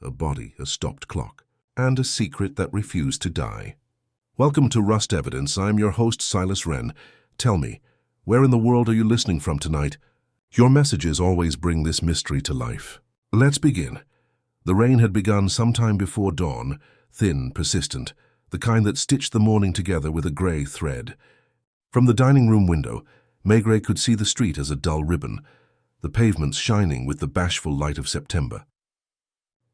a body, a stopped clock, and a secret that refused to die. Welcome to Rust Evidence. I'm your host, Silas Wren. Tell me, where in the world are you listening from tonight? Your messages always bring this mystery to life. Let's begin. The rain had begun sometime before dawn, thin, persistent, the kind that stitched the morning together with a grey thread. From the dining room window, Maigret could see the street as a dull ribbon, the pavements shining with the bashful light of September.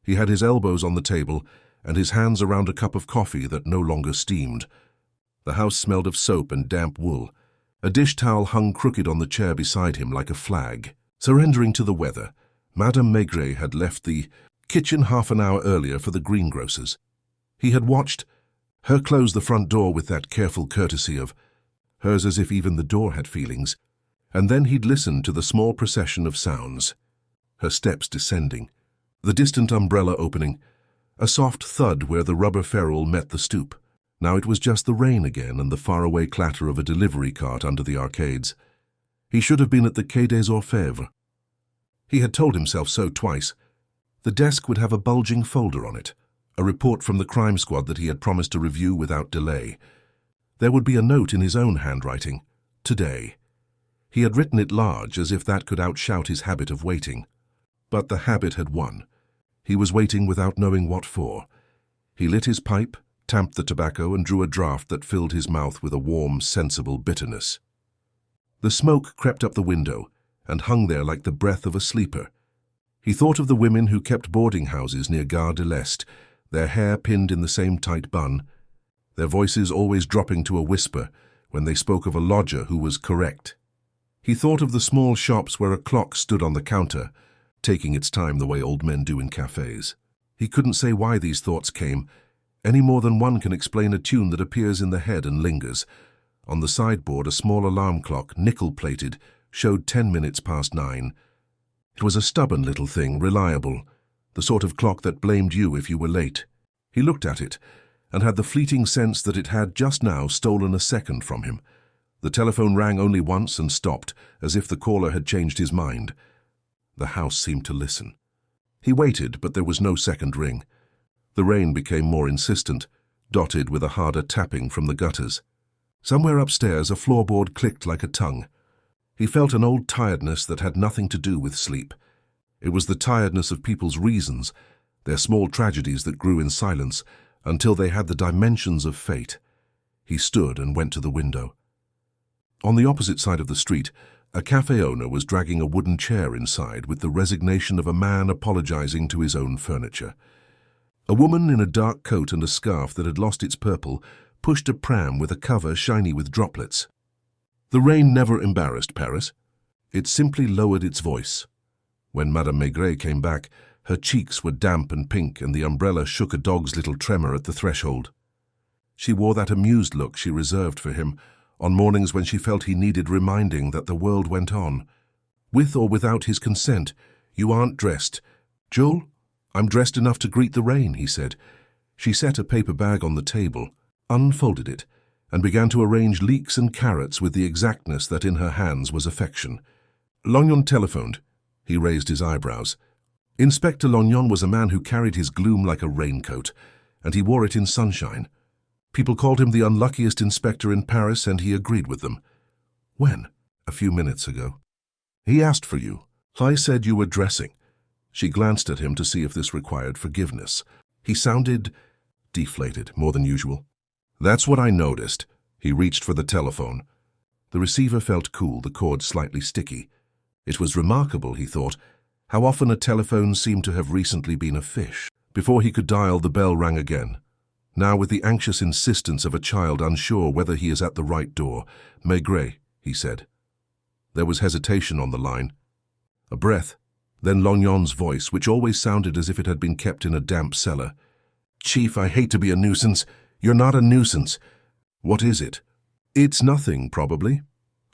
He had his elbows on the table and his hands around a cup of coffee that no longer steamed. The house smelled of soap and damp wool. A dish towel hung crooked on the chair beside him like a flag. Surrendering to the weather, Madame Maigret had left the kitchen half an hour earlier for the greengrocer's. He had watched her close the front door with that careful courtesy of hers, as if even the door had feelings, and then he'd listened to the small procession of sounds. Her steps descending, the distant umbrella opening, a soft thud where the rubber ferrule met the stoop. Now it was just the rain again and the faraway clatter of a delivery cart under the arcades. He should have been at the Quai des Orfèvres. He had told himself so twice. The desk would have a bulging folder on it, a report from the crime squad that he had promised to review without delay. There would be a note in his own handwriting, today. He had written it large, as if that could outshout his habit of waiting. But the habit had won. He was waiting without knowing what for. He lit his pipe, tamped the tobacco, and drew a draught that filled his mouth with a warm, sensible bitterness. The smoke crept up the window and hung there like the breath of a sleeper. He thought of the women who kept boarding houses near Gare de l'Est, their hair pinned in the same tight bun, their voices always dropping to a whisper when they spoke of a lodger who was correct. He thought of the small shops where a clock stood on the counter, taking its time the way old men do in cafes. He couldn't say why these thoughts came, any more than one can explain a tune that appears in the head and lingers. On the sideboard, a small alarm clock, nickel-plated, showed 10 minutes past 9. It was a stubborn little thing, reliable, the sort of clock that blamed you if you were late. He looked at it, and had the fleeting sense that it had just now stolen a second from him. The telephone rang only once and stopped, as if the caller had changed his mind. The house seemed to listen. He waited, but there was no second ring. The rain became more insistent, dotted with a harder tapping from the gutters. Somewhere upstairs, a floorboard clicked like a tongue. He felt an old tiredness that had nothing to do with sleep. It was the tiredness of people's reasons, their small tragedies that grew in silence until they had the dimensions of fate. He stood and went to the window. On the opposite side of the street, a cafe owner was dragging a wooden chair inside with the resignation of a man apologizing to his own furniture. A woman in a dark coat and a scarf that had lost its purple pushed a pram with a cover shiny with droplets. The rain never embarrassed Paris. It simply lowered its voice. When Madame Maigret came back, her cheeks were damp and pink, and the umbrella shook a dog's little tremor at the threshold. She wore that amused look she reserved for him on mornings when she felt he needed reminding that the world went on. With or without his consent, "You aren't dressed." "Jules, I'm dressed enough to greet the rain," he said. She set a paper bag on the table, unfolded it, and began to arrange leeks and carrots with the exactness that in her hands was affection. Lognon telephoned. He raised his eyebrows. Inspector Lognon was a man who carried his gloom like a raincoat, and he wore it in sunshine. People called him the unluckiest inspector in Paris, and he agreed with them. "When?" "A few minutes ago." "He asked for you. I said you were dressing." She glanced at him to see if this required forgiveness. He sounded deflated, more than usual. "That's what I noticed." He reached for the telephone. The receiver felt cool, the cord slightly sticky. It was remarkable, he thought, how often a telephone seemed to have recently been a fish. Before he could dial, the bell rang again. Now with the anxious insistence of a child unsure whether he is at the right door. "Maigret," he said. There was hesitation on the line. A breath. Then Lognon's voice, which always sounded as if it had been kept in a damp cellar. "Chief, I hate to be a nuisance." "You're not a nuisance." "What is it?" "It's nothing, probably."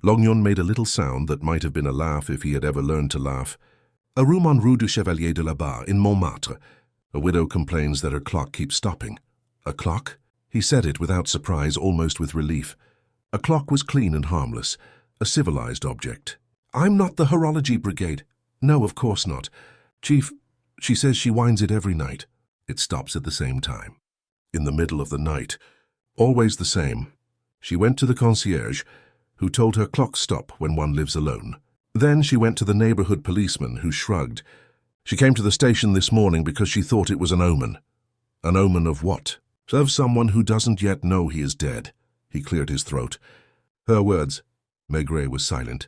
Lognon made a little sound that might have been a laugh if he had ever learned to laugh. "A room on Rue du Chevalier de la Barre, in Montmartre. A widow complains that her clock keeps stopping." "A clock?" He said it without surprise, almost with relief. A clock was clean and harmless, a civilized object. "I'm not the horology brigade." "No, of course not." "Chief, She says she winds it every night. It stops at the same time. In the middle of the night. Always the same. She went to the concierge, who told her clocks stop when one lives alone. Then she went to the neighborhood policeman, who shrugged. She came to the station this morning because she thought it was an omen. An omen of what? Of someone who doesn't yet know he is dead. He cleared his throat. Her words. Maigret was silent.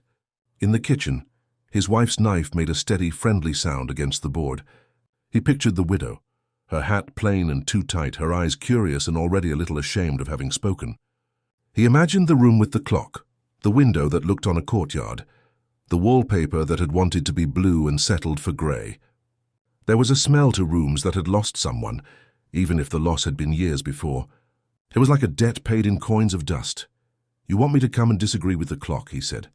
In the kitchen, his wife's knife made a steady, friendly sound against the board. He pictured the widow, her hat plain and too tight, her eyes curious and already a little ashamed of having spoken. He imagined the room with the clock, the window that looked on a courtyard, the wallpaper that had wanted to be blue and settled for grey. There was a smell to rooms that had lost someone, even if the loss had been years before. It was like a debt paid in coins of dust. You want me to come and disagree with the clock, he said.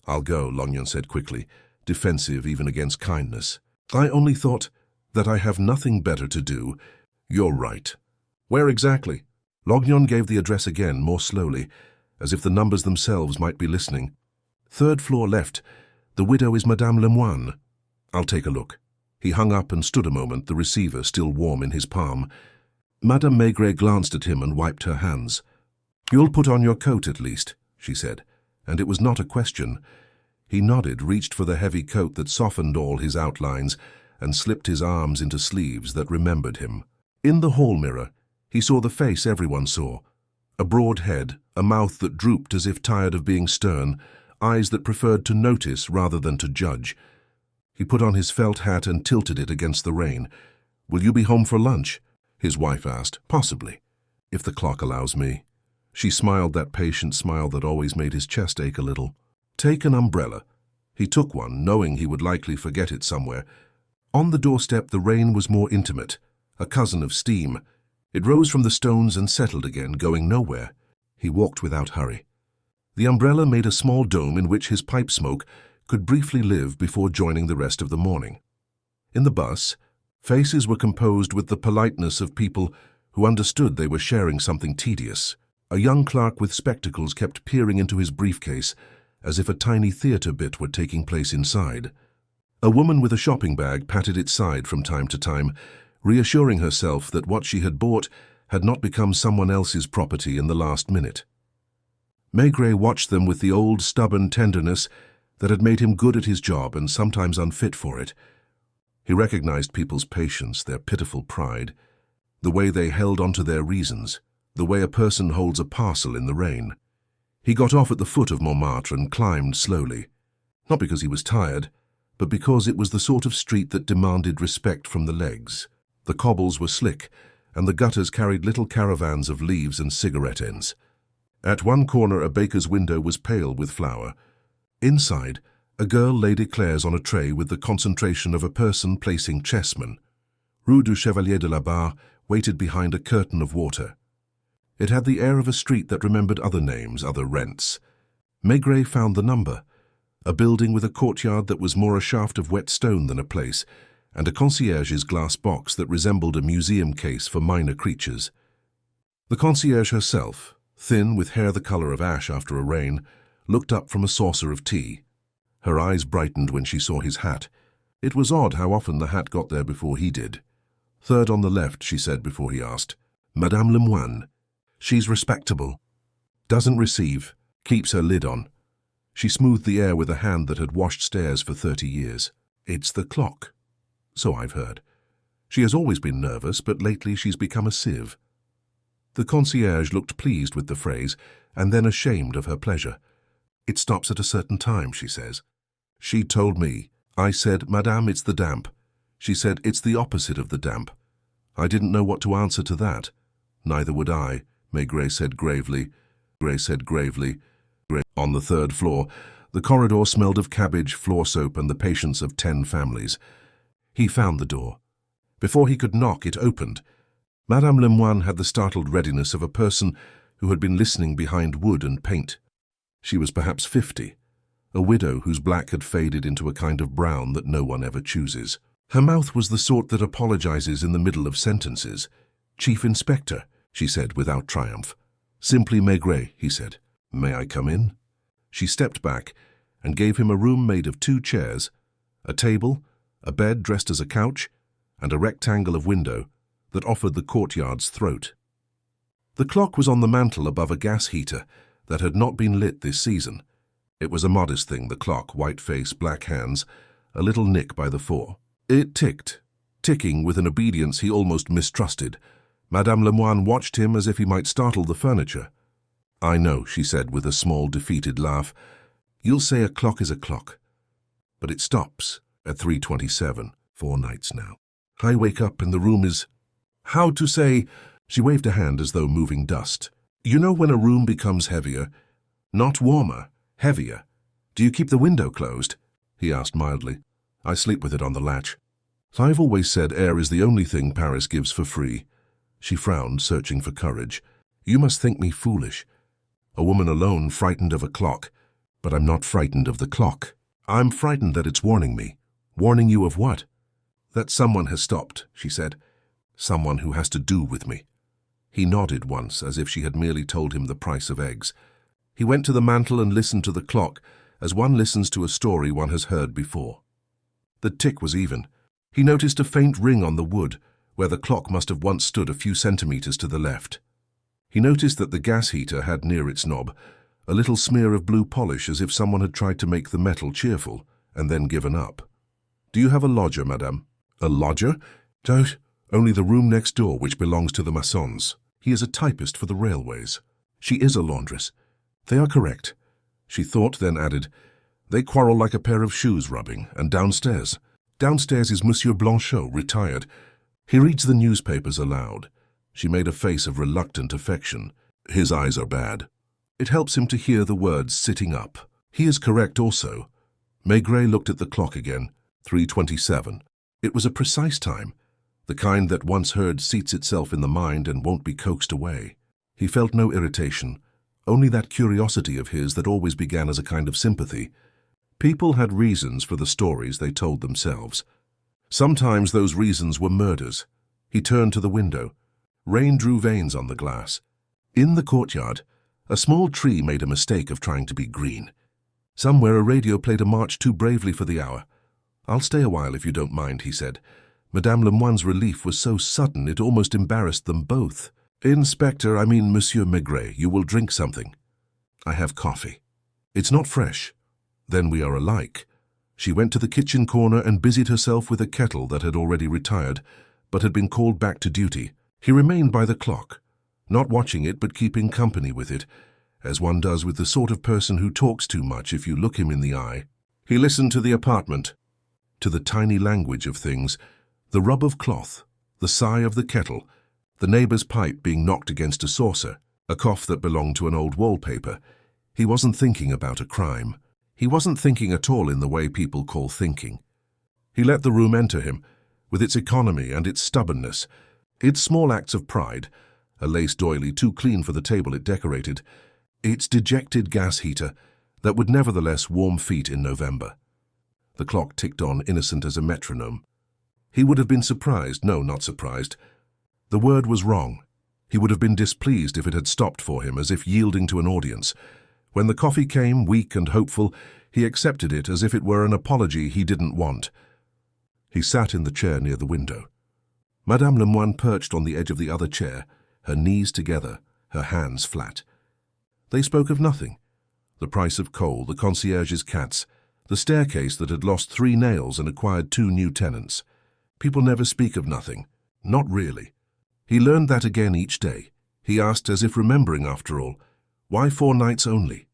I'll go, Lognon said quickly, defensive even against kindness. I only thought that I have nothing better to do. You're right. Where exactly? Lognon gave the address again, more slowly, as if the numbers themselves might be listening. 3rd floor left. The widow is Madame Lemoine. I'll take a look. He hung up and stood a moment, the receiver still warm in his palm. Madame Maigret glanced at him and wiped her hands. You'll put on your coat at least, she said, and it was not a question. He nodded, reached for the heavy coat that softened all his outlines, and slipped his arms into sleeves that remembered him. In the hall mirror, he saw the face everyone saw. A broad head, a mouth that drooped as if tired of being stern, eyes that preferred to notice rather than to judge. He put on his felt hat and tilted it against the rain. Will you be home for lunch? His wife asked. Possibly, if the clock allows me. She smiled, that patient smile that always made his chest ache a little. Take an umbrella. He took one, knowing he would likely forget it somewhere. On the doorstep the rain was more intimate, a cousin of steam. It rose from the stones and settled again, going nowhere. He walked without hurry. The umbrella made a small dome in which his pipe smoke could briefly live before joining the rest of the morning. In the bus, faces were composed with the politeness of people who understood they were sharing something tedious. A young clerk with spectacles kept peering into his briefcase, as if a tiny theatre bit were taking place inside. A woman with a shopping bag patted its side from time to time, reassuring herself that what she had bought had not become someone else's property in the last minute. Maigret watched them with the old, stubborn tenderness that had made him good at his job and sometimes unfit for it. He recognized people's patience, their pitiful pride, the way they held onto their reasons, the way a person holds a parcel in the rain. He got off at the foot of Montmartre and climbed slowly, not because he was tired, but because it was the sort of street that demanded respect from the legs. The cobbles were slick, and the gutters carried little caravans of leaves and cigarette ends. At one corner a baker's window was pale with flour. Inside, a girl laid eclairs on a tray with the concentration of a person placing chessmen. Rue du Chevalier de la Barre waited behind a curtain of water. It had the air of a street that remembered other names, other rents. Maigret found the number, a building with a courtyard that was more a shaft of wet stone than a place, and a concierge's glass box that resembled a museum case for minor creatures. The concierge herself, thin with hair the color of ash after a rain, looked up from a saucer of tea. Her eyes brightened when she saw his hat. It was odd how often the hat got there before he did. 3rd on the left, she said before he asked. Madame Lemoine. She's respectable. Doesn't receive. Keeps her lid on. She smoothed the air with a hand that had washed stairs for 30 years. It's the clock. So I've heard. She has always been nervous, but lately she's become a sieve. The concierge looked pleased with the phrase, and then ashamed of her pleasure. It stops at a certain time, she says. She told me. I said, Madame, it's the damp. She said, it's the opposite of the damp. I didn't know what to answer to that. Neither would I, Maigret said gravely. On the 3rd floor, the corridor smelled of cabbage, floor soap, and the patience of 10 families. He found the door. Before he could knock, it opened. Madame Lemoine had the startled readiness of a person who had been listening behind wood and paint. She was perhaps 50, a widow whose black had faded into a kind of brown that no one ever chooses. Her mouth was the sort that apologizes in the middle of sentences. Chief Inspector, she said without triumph. Simply Maigret, he said. May I come in? She stepped back and gave him a room made of 2 chairs, a table, a bed dressed as a couch, and a rectangle of window that offered the courtyard's throat. The clock was on the mantel above a gas heater that had not been lit this season. It was a modest thing, the clock, white face, black hands, a little nick by the fore. It ticked, ticking with an obedience he almost mistrusted. Madame Lemoine watched him as if he might startle the furniture. "I know," she said with a small, defeated laugh. "You'll say a clock is a clock. But it stops at 3:27, 4 nights now. I wake up and the room is... How to say..." She waved a hand as though moving dust. "You know when a room becomes heavier? Not warmer, heavier. Do you keep the window closed?" he asked mildly. "I sleep with it on the latch. I've always said air is the only thing Paris gives for free." She frowned, searching for courage. "You must think me foolish. A woman alone frightened of a clock. But I'm not frightened of the clock. I'm frightened that it's warning me." "Warning you of what?" "That someone has stopped," she said. "Someone who has to do with me." He nodded once, as if she had merely told him the price of eggs. He went to the mantel and listened to the clock, as one listens to a story one has heard before. The tick was even. He noticed a faint ring on the wood, where the clock must have once stood a few centimeters to the left. He noticed that the gas heater had near its knob a little smear of blue polish, as if someone had tried to make the metal cheerful, and then given up. "Do you have a lodger, madame?" "A lodger?" "Don't. Only the room next door, which belongs to the Maçons. He is a typist for the railways." "She is a laundress." "They are correct." She thought, then added, "They quarrel like a pair of shoes rubbing, and downstairs. Downstairs is Monsieur Blanchot, retired. He reads the newspapers aloud." She made a face of reluctant affection. "His eyes are bad. It helps him to hear the words sitting up." "He is correct also." Maigret looked at the clock again. 3:27. It was a precise time, the kind that once heard seats itself in the mind and won't be coaxed away. He felt no irritation, only that curiosity of his that always began as a kind of sympathy. People had reasons for the stories they told themselves. Sometimes those reasons were murders. He turned to the window. Rain drew veins on the glass. In the courtyard, a small tree made a mistake of trying to be green. Somewhere a radio played a march too bravely for the hour. "I'll stay a while if you don't mind," he said. Madame Lemoine's relief was so sudden it almost embarrassed them both. Monsieur Maigret, you will drink something." "I have coffee." "It's not fresh." "Then we are alike." She went to the kitchen corner and busied herself with a kettle that had already retired, but had been called back to duty. He remained by the clock, not watching it but keeping company with it, as one does with the sort of person who talks too much if you look him in the eye. He listened to the apartment, to the tiny language of things, the rub of cloth, the sigh of the kettle, the neighbor's pipe being knocked against a saucer, a cough that belonged to an old wallpaper. He wasn't thinking about a crime. He wasn't thinking at all in the way people call thinking. He let the room enter him, with its economy and its stubbornness, its small acts of pride, a lace doily too clean for the table it decorated, its dejected gas heater that would nevertheless warm feet in November. The clock ticked on, innocent as a metronome. He would have been surprised, no, not surprised. The word was wrong. He would have been displeased if it had stopped for him, as if yielding to an audience. When the coffee came, weak and hopeful, he accepted it as if it were an apology he didn't want. He sat in the chair near the window. Madame Lemoine perched on the edge of the other chair, her knees together, her hands flat. They spoke of nothing. The price of coal, the concierge's cats, the staircase that had lost 3 nails and acquired 2 new tenants. People never speak of nothing. Not really. He learned that again each day. He asked, as if remembering after all, "Why 4 nights only?"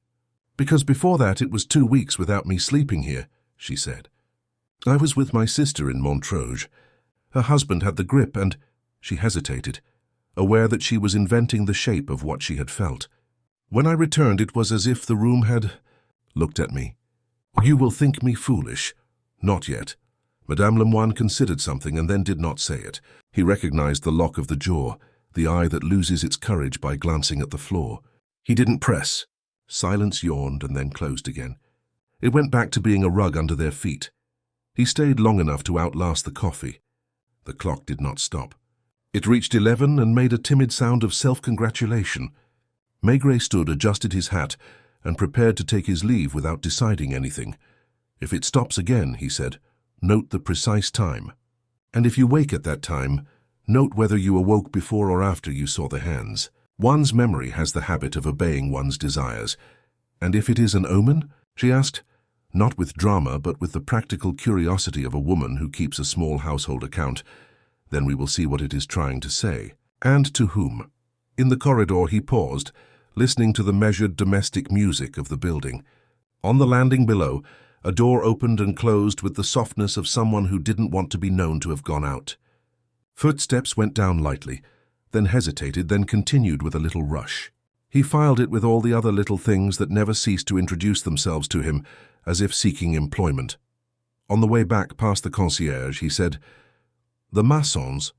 "Because before that it was 2 weeks without me sleeping here," she said. "I was with my sister in Montreuil. Her husband had the grippe and—" She hesitated, aware that she was inventing the shape of what she had felt. "When I returned it was as if the room had looked at me. You will think me foolish." "Not yet." Madame Lemoine considered something and then did not say it. He recognized the lock of the jaw, the eye that loses its courage by glancing at the floor. He didn't press. Silence yawned and then closed again. It went back to being a rug under their feet. He stayed long enough to outlast the coffee. The clock did not stop. It reached 11 and made a timid sound of self-congratulation. Maigret stood, adjusted his hat, and prepared to take his leave without deciding anything. "If it stops again," he said, "note the precise time." And if you wake at that time, note whether you awoke before or after you saw the hands. One's memory has the habit of obeying one's desires. And if it is an omen? She asked, not with drama, but with the practical curiosity of a woman who keeps a small household account. Then we will see what it is trying to say. And to whom? In the corridor he paused, listening to the measured domestic music of the building. On the landing below, a door opened and closed with the softness of someone who didn't want to be known to have gone out. Footsteps went down lightly, then hesitated, then continued with a little rush. He filed it with all the other little things that never ceased to introduce themselves to him, as if seeking employment. On the way back past the concierge, he said, "The Masons,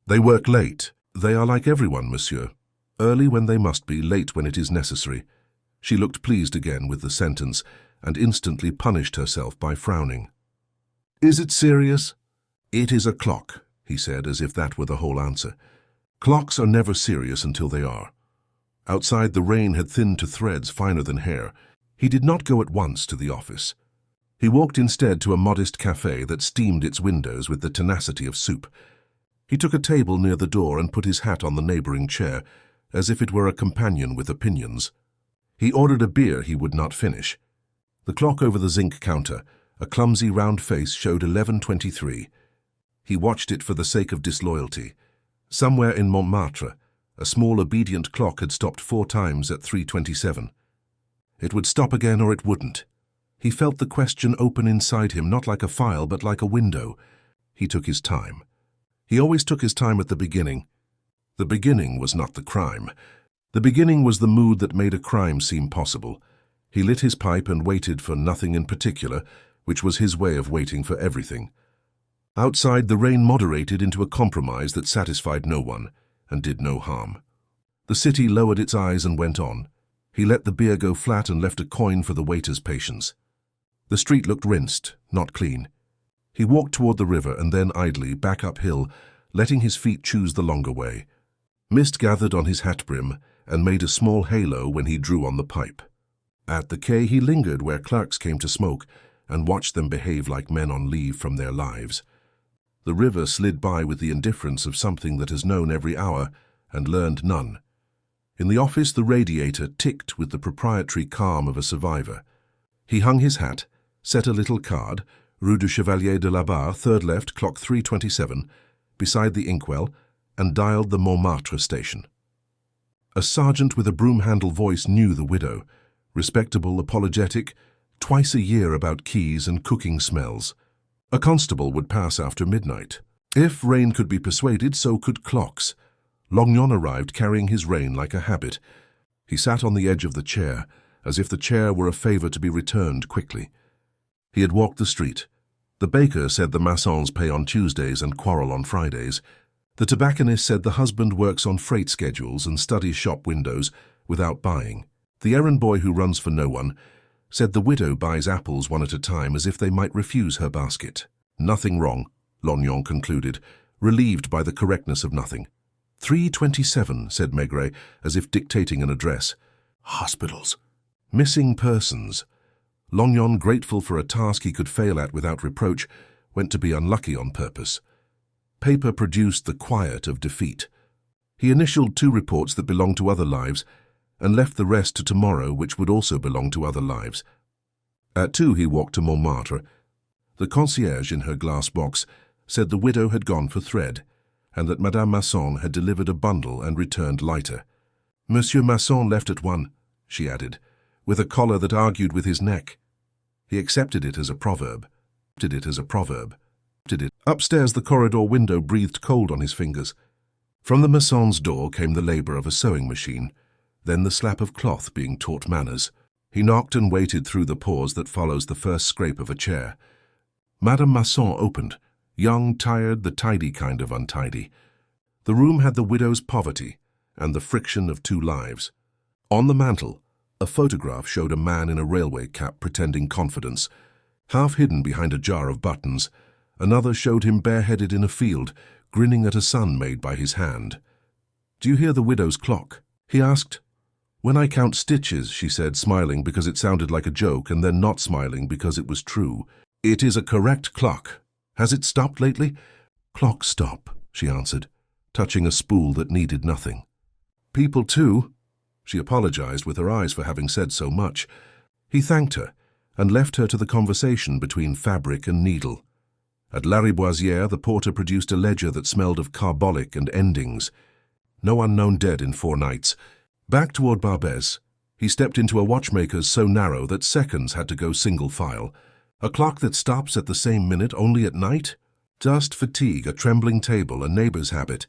they work late. They are like everyone, monsieur. Early when they must be, late when it is necessary." She looked pleased again with the sentence, and instantly punished herself by frowning. "Is it serious?" "It is a clock," he said, as if that were the whole answer. Clocks are never serious until they are. Outside, the rain had thinned to threads finer than hair. He did not go at once to the office. He walked instead to a modest café that steamed its windows with the tenacity of soup. He took a table near the door and put his hat on the neighboring chair, as if it were a companion with opinions. He ordered a beer he would not finish. The clock over the zinc counter, a clumsy round face, showed 11:23. He watched it for the sake of disloyalty. Somewhere in Montmartre, a small obedient clock had stopped 4 times at 3:27. It would stop again or it wouldn't. He felt the question open inside him, not like a file, but like a window. He took his time. He always took his time at the beginning. The beginning was not the crime. The beginning was the mood that made a crime seem possible. He lit his pipe and waited for nothing in particular, which was his way of waiting for everything. Outside, the rain moderated into a compromise that satisfied no one and did no harm. The city lowered its eyes and went on. He let the beer go flat and left a coin for the waiter's patience. The street looked rinsed, not clean. He walked toward the river and then idly back uphill, letting his feet choose the longer way. Mist gathered on his hat brim and made a small halo when he drew on the pipe. At the quay he lingered where clerks came to smoke and watched them behave like men on leave from their lives. The river slid by with the indifference of something that has known every hour and learned none. In the office, the radiator ticked with the proprietary calm of a survivor. He hung his hat, set a little card, Rue du Chevalier de la Barre, third left, clock 3:27, beside the inkwell, and dialed the Montmartre station. A sergeant with a broom-handle voice knew the widow, respectable, apologetic, twice a year about keys and cooking smells. A constable would pass after midnight. If rain could be persuaded, so could clocks. Longnon arrived carrying his rein like a habit. He sat on the edge of the chair, as if the chair were a favor to be returned quickly. He had walked the street. The baker said the Masons pay on Tuesdays and quarrel on Fridays. The tobacconist said the husband works on freight schedules and studies shop windows without buying. The errand boy who runs for no one said the widow buys apples one at a time as if they might refuse her basket. Nothing wrong, Longnon concluded, relieved by the correctness of nothing. 3:27, said Maigret, as if dictating an address. Hospitals. Missing persons. Longnon, grateful for a task he could fail at without reproach, went to be unlucky on purpose. Paper produced the quiet of defeat. He initialed 2 reports that belonged to other lives, and left the rest to tomorrow, which would also belong to other lives. At 2 he walked to Montmartre. The concierge in her glass box said the widow had gone for thread, and that Madame Masson had delivered a bundle and returned lighter. Monsieur Masson left at 1, she added, with a collar that argued with his neck. He accepted it as a proverb. Upstairs, the corridor window breathed cold on his fingers. From the Masson's door came the labor of a sewing machine, then the slap of cloth being taught manners. He knocked and waited through the pause that follows the first scrape of a chair. Madame Masson opened, young, tired, the tidy kind of untidy. The room had the widow's poverty and the friction of 2 lives. On the mantel, a photograph showed a man in a railway cap pretending confidence. Half hidden behind a jar of buttons, another showed him bareheaded in a field, grinning at a sun made by his hand. "Do you hear the widow's clock?" he asked. "When I count stitches," she said, smiling because it sounded like a joke and then not smiling because it was true. "It is a correct clock. Has it stopped lately?" Clock stop, she answered, touching a spool that needed nothing. People too. She apologized with her eyes for having said so much. He thanked her and left her to the conversation between fabric and needle. At Lariboisière, the porter produced a ledger that smelled of carbolic and endings. No unknown dead in 4 nights. Back toward Barbès, he stepped into a watchmaker's so narrow that seconds had to go single file. A clock that stops at the same minute only at night? Dust, fatigue, a trembling table, a neighbor's habit.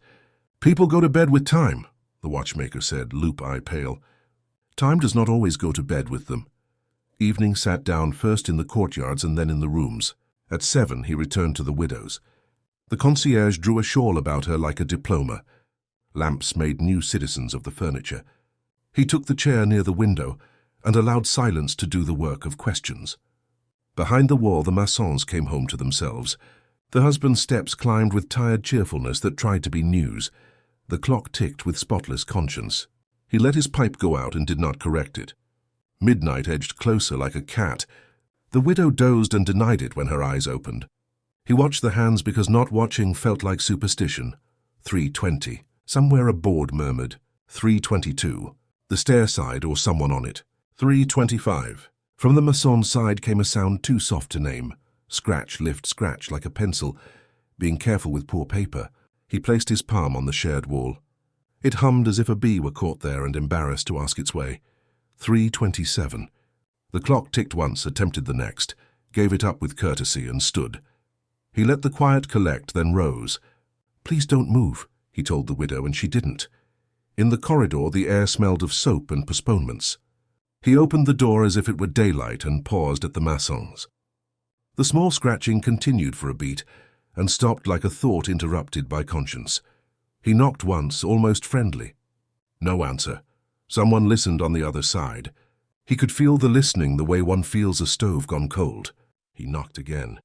People go to bed with time, the watchmaker said, loup-eye pale. Time does not always go to bed with them. Evening sat down first in the courtyards and then in the rooms. At 7 he returned to the widow's. The concierge drew a shawl about her like a diploma. Lamps made new citizens of the furniture. He took the chair near the window and allowed silence to do the work of questions. Behind the wall the Massons came home to themselves. The husband's steps climbed with tired cheerfulness that tried to be news. The clock ticked with spotless conscience. He let his pipe go out and did not correct it. Midnight edged closer like a cat. The widow dozed and denied it when her eyes opened. He watched the hands because not watching felt like superstition. 3:20. Somewhere a board murmured. 3:22. The stair side or someone on it. 3:25. From the Masson's side came a sound too soft to name. Scratch, lift, scratch like a pencil. Being careful with poor paper, he placed his palm on the shared wall. It hummed as if a bee were caught there and embarrassed to ask its way. 3:27. The clock ticked once, attempted the next, gave it up with courtesy and stood. He let the quiet collect, then rose. "Please don't move," he told the widow, and she didn't. In the corridor, the air smelled of soap and postponements. He opened the door as if it were daylight and paused at the Massons. The small scratching continued for a beat and stopped like a thought interrupted by conscience. He knocked once, almost friendly. No answer. Someone listened on the other side. He could feel the listening the way one feels a stove gone cold. He knocked again.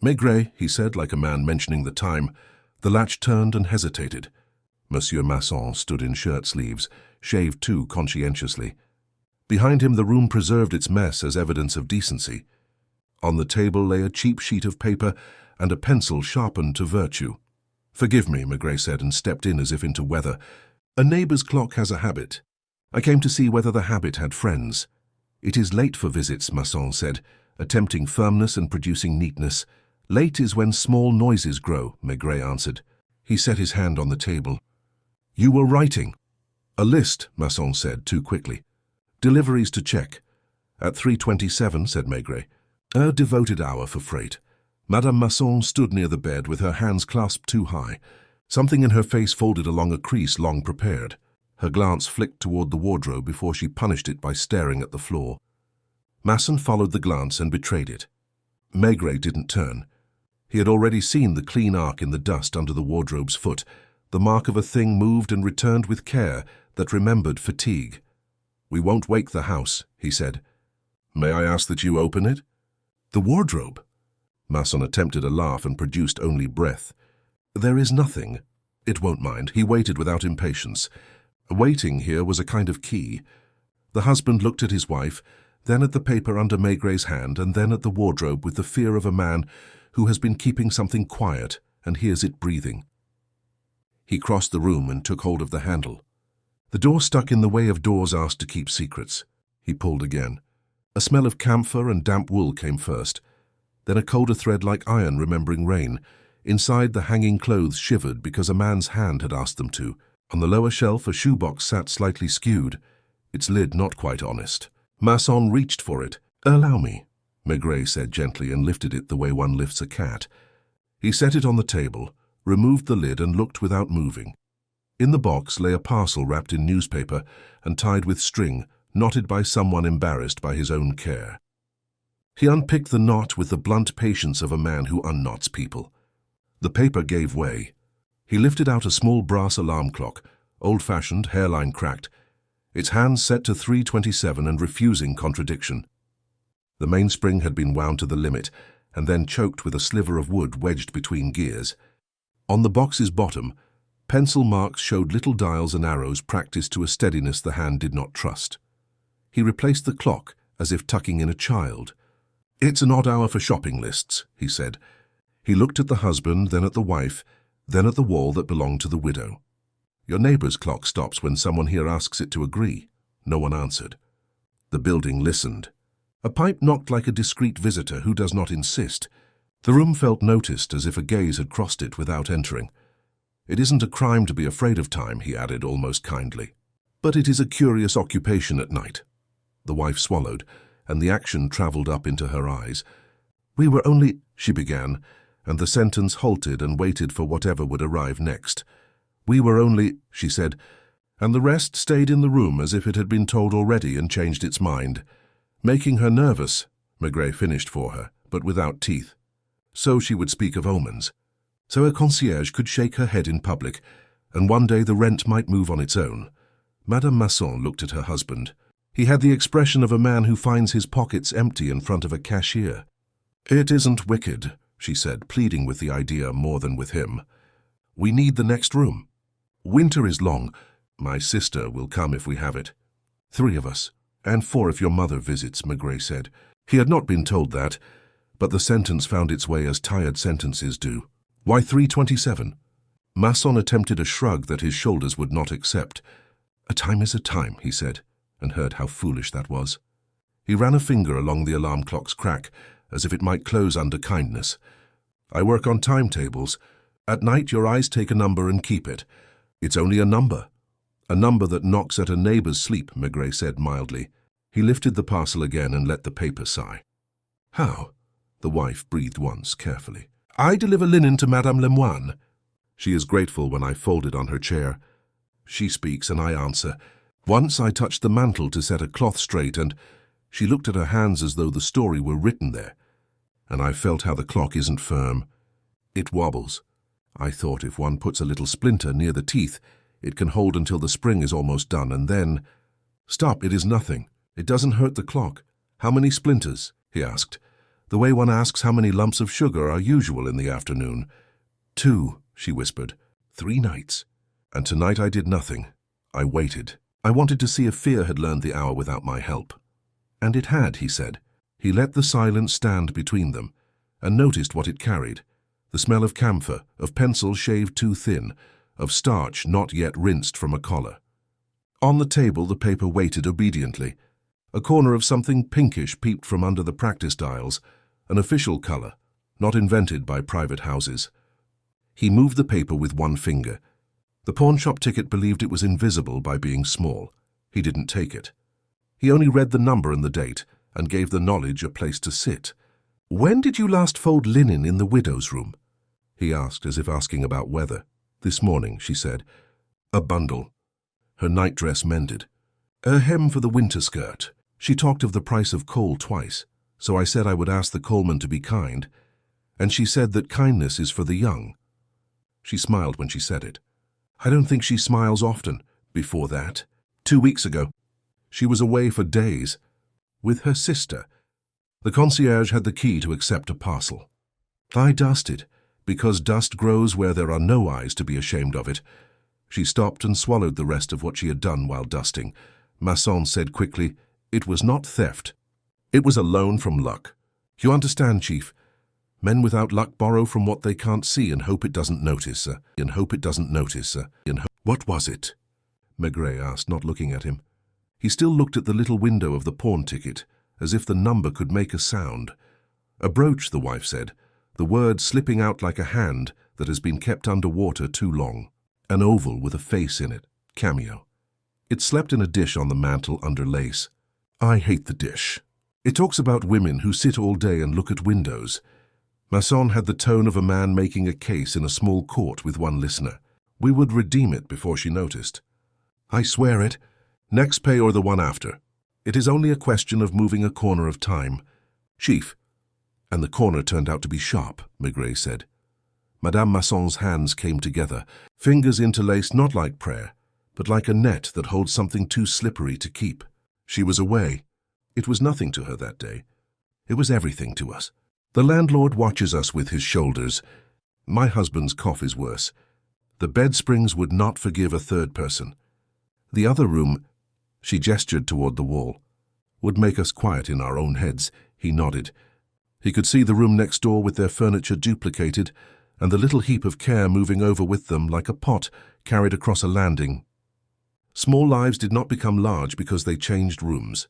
"Maigret," he said, like a man mentioning the time. The latch turned and hesitated. Monsieur Masson stood in shirt sleeves, shaved too conscientiously. Behind him the room preserved its mess as evidence of decency. On the table lay a cheap sheet of paper and a pencil sharpened to virtue. "Forgive me," Maigret said, and stepped in as if into weather. "A neighbor's clock has a habit. I came to see whether the habit had friends." "It is late for visits," Masson said, attempting firmness and producing neatness. "Late is when small noises grow," Maigret answered. He set his hand on the table. "You were writing." "A list," Masson said, too quickly. "Deliveries to check." "At 3:27, said Maigret. "A devoted hour for freight." Madame Masson stood near the bed with her hands clasped too high, something in her face folded along a crease long prepared. Her glance flicked toward the wardrobe before she punished it by staring at the floor. Masson followed the glance and betrayed it. Maigret didn't turn. He had already seen the clean arc in the dust under the wardrobe's foot, the mark of a thing moved and returned with care that remembered fatigue. "We won't wake the house," he said. "May I ask that you open it?" "The wardrobe?" Masson attempted a laugh and produced only breath. "There is nothing. It won't mind." He waited without impatience. Waiting here was a kind of key. The husband looked at his wife, then at the paper under Maigret's hand, and then at the wardrobe with the fear of a man who has been keeping something quiet and hears it breathing. He crossed the room and took hold of the handle. The door stuck in the way of doors asked to keep secrets. He pulled again. A smell of camphor and damp wool came first, then a colder thread like iron remembering rain. Inside, the hanging clothes shivered because a man's hand had asked them to. On the lower shelf, a shoebox sat slightly skewed, its lid not quite honest. Masson reached for it. "Allow me," Maigret said gently, and lifted it the way one lifts a cat. He set it on the table, removed the lid, and looked without moving. In the box lay a parcel wrapped in newspaper and tied with string, knotted by someone embarrassed by his own care. He unpicked the knot with the blunt patience of a man who unknots people. The paper gave way. He lifted out a small brass alarm clock, old-fashioned, hairline cracked, its hands set to 3:27 and refusing contradiction. The mainspring had been wound to the limit and then choked with a sliver of wood wedged between gears. On the box's bottom, pencil marks showed little dials and arrows practiced to a steadiness the hand did not trust. He replaced the clock as if tucking in a child. "It's an odd hour for shopping lists," he said. He looked at the husband, then at the wife, then at the wall that belonged to the widow. Your neighbor's clock stops when someone here asks it to agree. No one answered. The building listened. A pipe knocked like a discreet visitor who does not insist. The room felt noticed, as if a gaze had crossed it without entering. It isn't a crime to be afraid of time, he added almost kindly. But it is a curious occupation at night. The wife swallowed, and the action travelled up into her eyes. We were only, she began, and the sentence halted and waited for whatever would arrive next. We were only, she said, and the rest stayed in the room as if it had been told already and changed its mind. Making her nervous, Maigret finished for her, but without teeth. So she would speak of omens. So a concierge could shake her head in public, and one day the rent might move on its own. Madame Masson looked at her husband. He had the expression of a man who finds his pockets empty in front of a cashier. It isn't wicked, she said, pleading with the idea more than with him. We need the next room. Winter is long. My sister will come if we have it. 3 of us, and 4 if your mother visits, Maigret said. He had not been told that, but the sentence found its way as tired sentences do. Why 3:27? Masson attempted a shrug that his shoulders would not accept. A time is a time, he said, and heard how foolish that was. He ran a finger along the alarm clock's crack, as if it might close under kindness. I work on timetables. At night your eyes take a number and keep it. It's only a number. A number that knocks at a neighbor's sleep, Maigret said mildly. He lifted the parcel again and let the paper sigh. How? The wife breathed once, carefully. I deliver linen to Madame Lemoine. She is grateful when I fold it on her chair. She speaks and I answer. Once I touched the mantel to set a cloth straight and she looked at her hands as though the story were written there. And I felt how the clock isn't firm. It wobbles. I thought if one puts a little splinter near the teeth, it can hold until the spring is almost done and then... Stop, it is nothing. It doesn't hurt the clock. How many splinters? He asked. The way one asks how many lumps of sugar are usual in the afternoon. 2, she whispered. 3 nights. And tonight I did nothing. I waited. I wanted to see if fear had learned the hour without my help. And it had, he said. He let the silence stand between them, and noticed what it carried. The smell of camphor, of pencil shaved too thin, of starch not yet rinsed from a collar. On the table the paper waited obediently. A corner of something pinkish peeped from under the practice dials, an official color, not invented by private houses. He moved the paper with one finger. The pawnshop ticket believed it was invisible by being small. He didn't take it. He only read the number and the date, and gave the knowledge a place to sit. When did you last fold linen in the widow's room? He asked, as if asking about weather. This morning, she said. A bundle. Her nightdress mended. A hem for the winter skirt. She talked of the price of coal twice, so I said I would ask the coalman to be kind, and she said that kindness is for the young. She smiled when she said it. I don't think she smiles often. Before that, 2 weeks ago, she was away for days, with her sister. The concierge had the key to accept a parcel. I dusted, because dust grows where there are no eyes to be ashamed of it. She stopped and swallowed the rest of what she had done while dusting. Masson said quickly, it was not theft. It was a loan from luck. You understand, Chief? Men without luck borrow from what they can't see and hope it doesn't notice. What was it? Maigret asked, not looking at him. He still looked at the little window of the pawn ticket, as if the number could make a sound. A brooch, the wife said, the word slipping out like a hand that has been kept under water too long. An oval with a face in it, cameo. It slept in a dish on the mantel under lace. I hate the dish. It talks about women who sit all day and look at windows. Masson had the tone of a man making a case in a small court with one listener. We would redeem it before she noticed. I swear it. Next pay or the one after. It is only a question of moving a corner of time. Chief. And the corner turned out to be sharp, Maigret said. Madame Masson's hands came together, fingers interlaced not like prayer, but like a net that holds something too slippery to keep. She was away. It was nothing to her that day. It was everything to us. The landlord watches us with his shoulders. My husband's cough is worse. The bed springs would not forgive a third person. The other room, she gestured toward the wall, would make us quiet in our own heads. He nodded. He could see the room next door with their furniture duplicated, and the little heap of care moving over with them like a pot carried across a landing. Small lives did not become large because they changed rooms.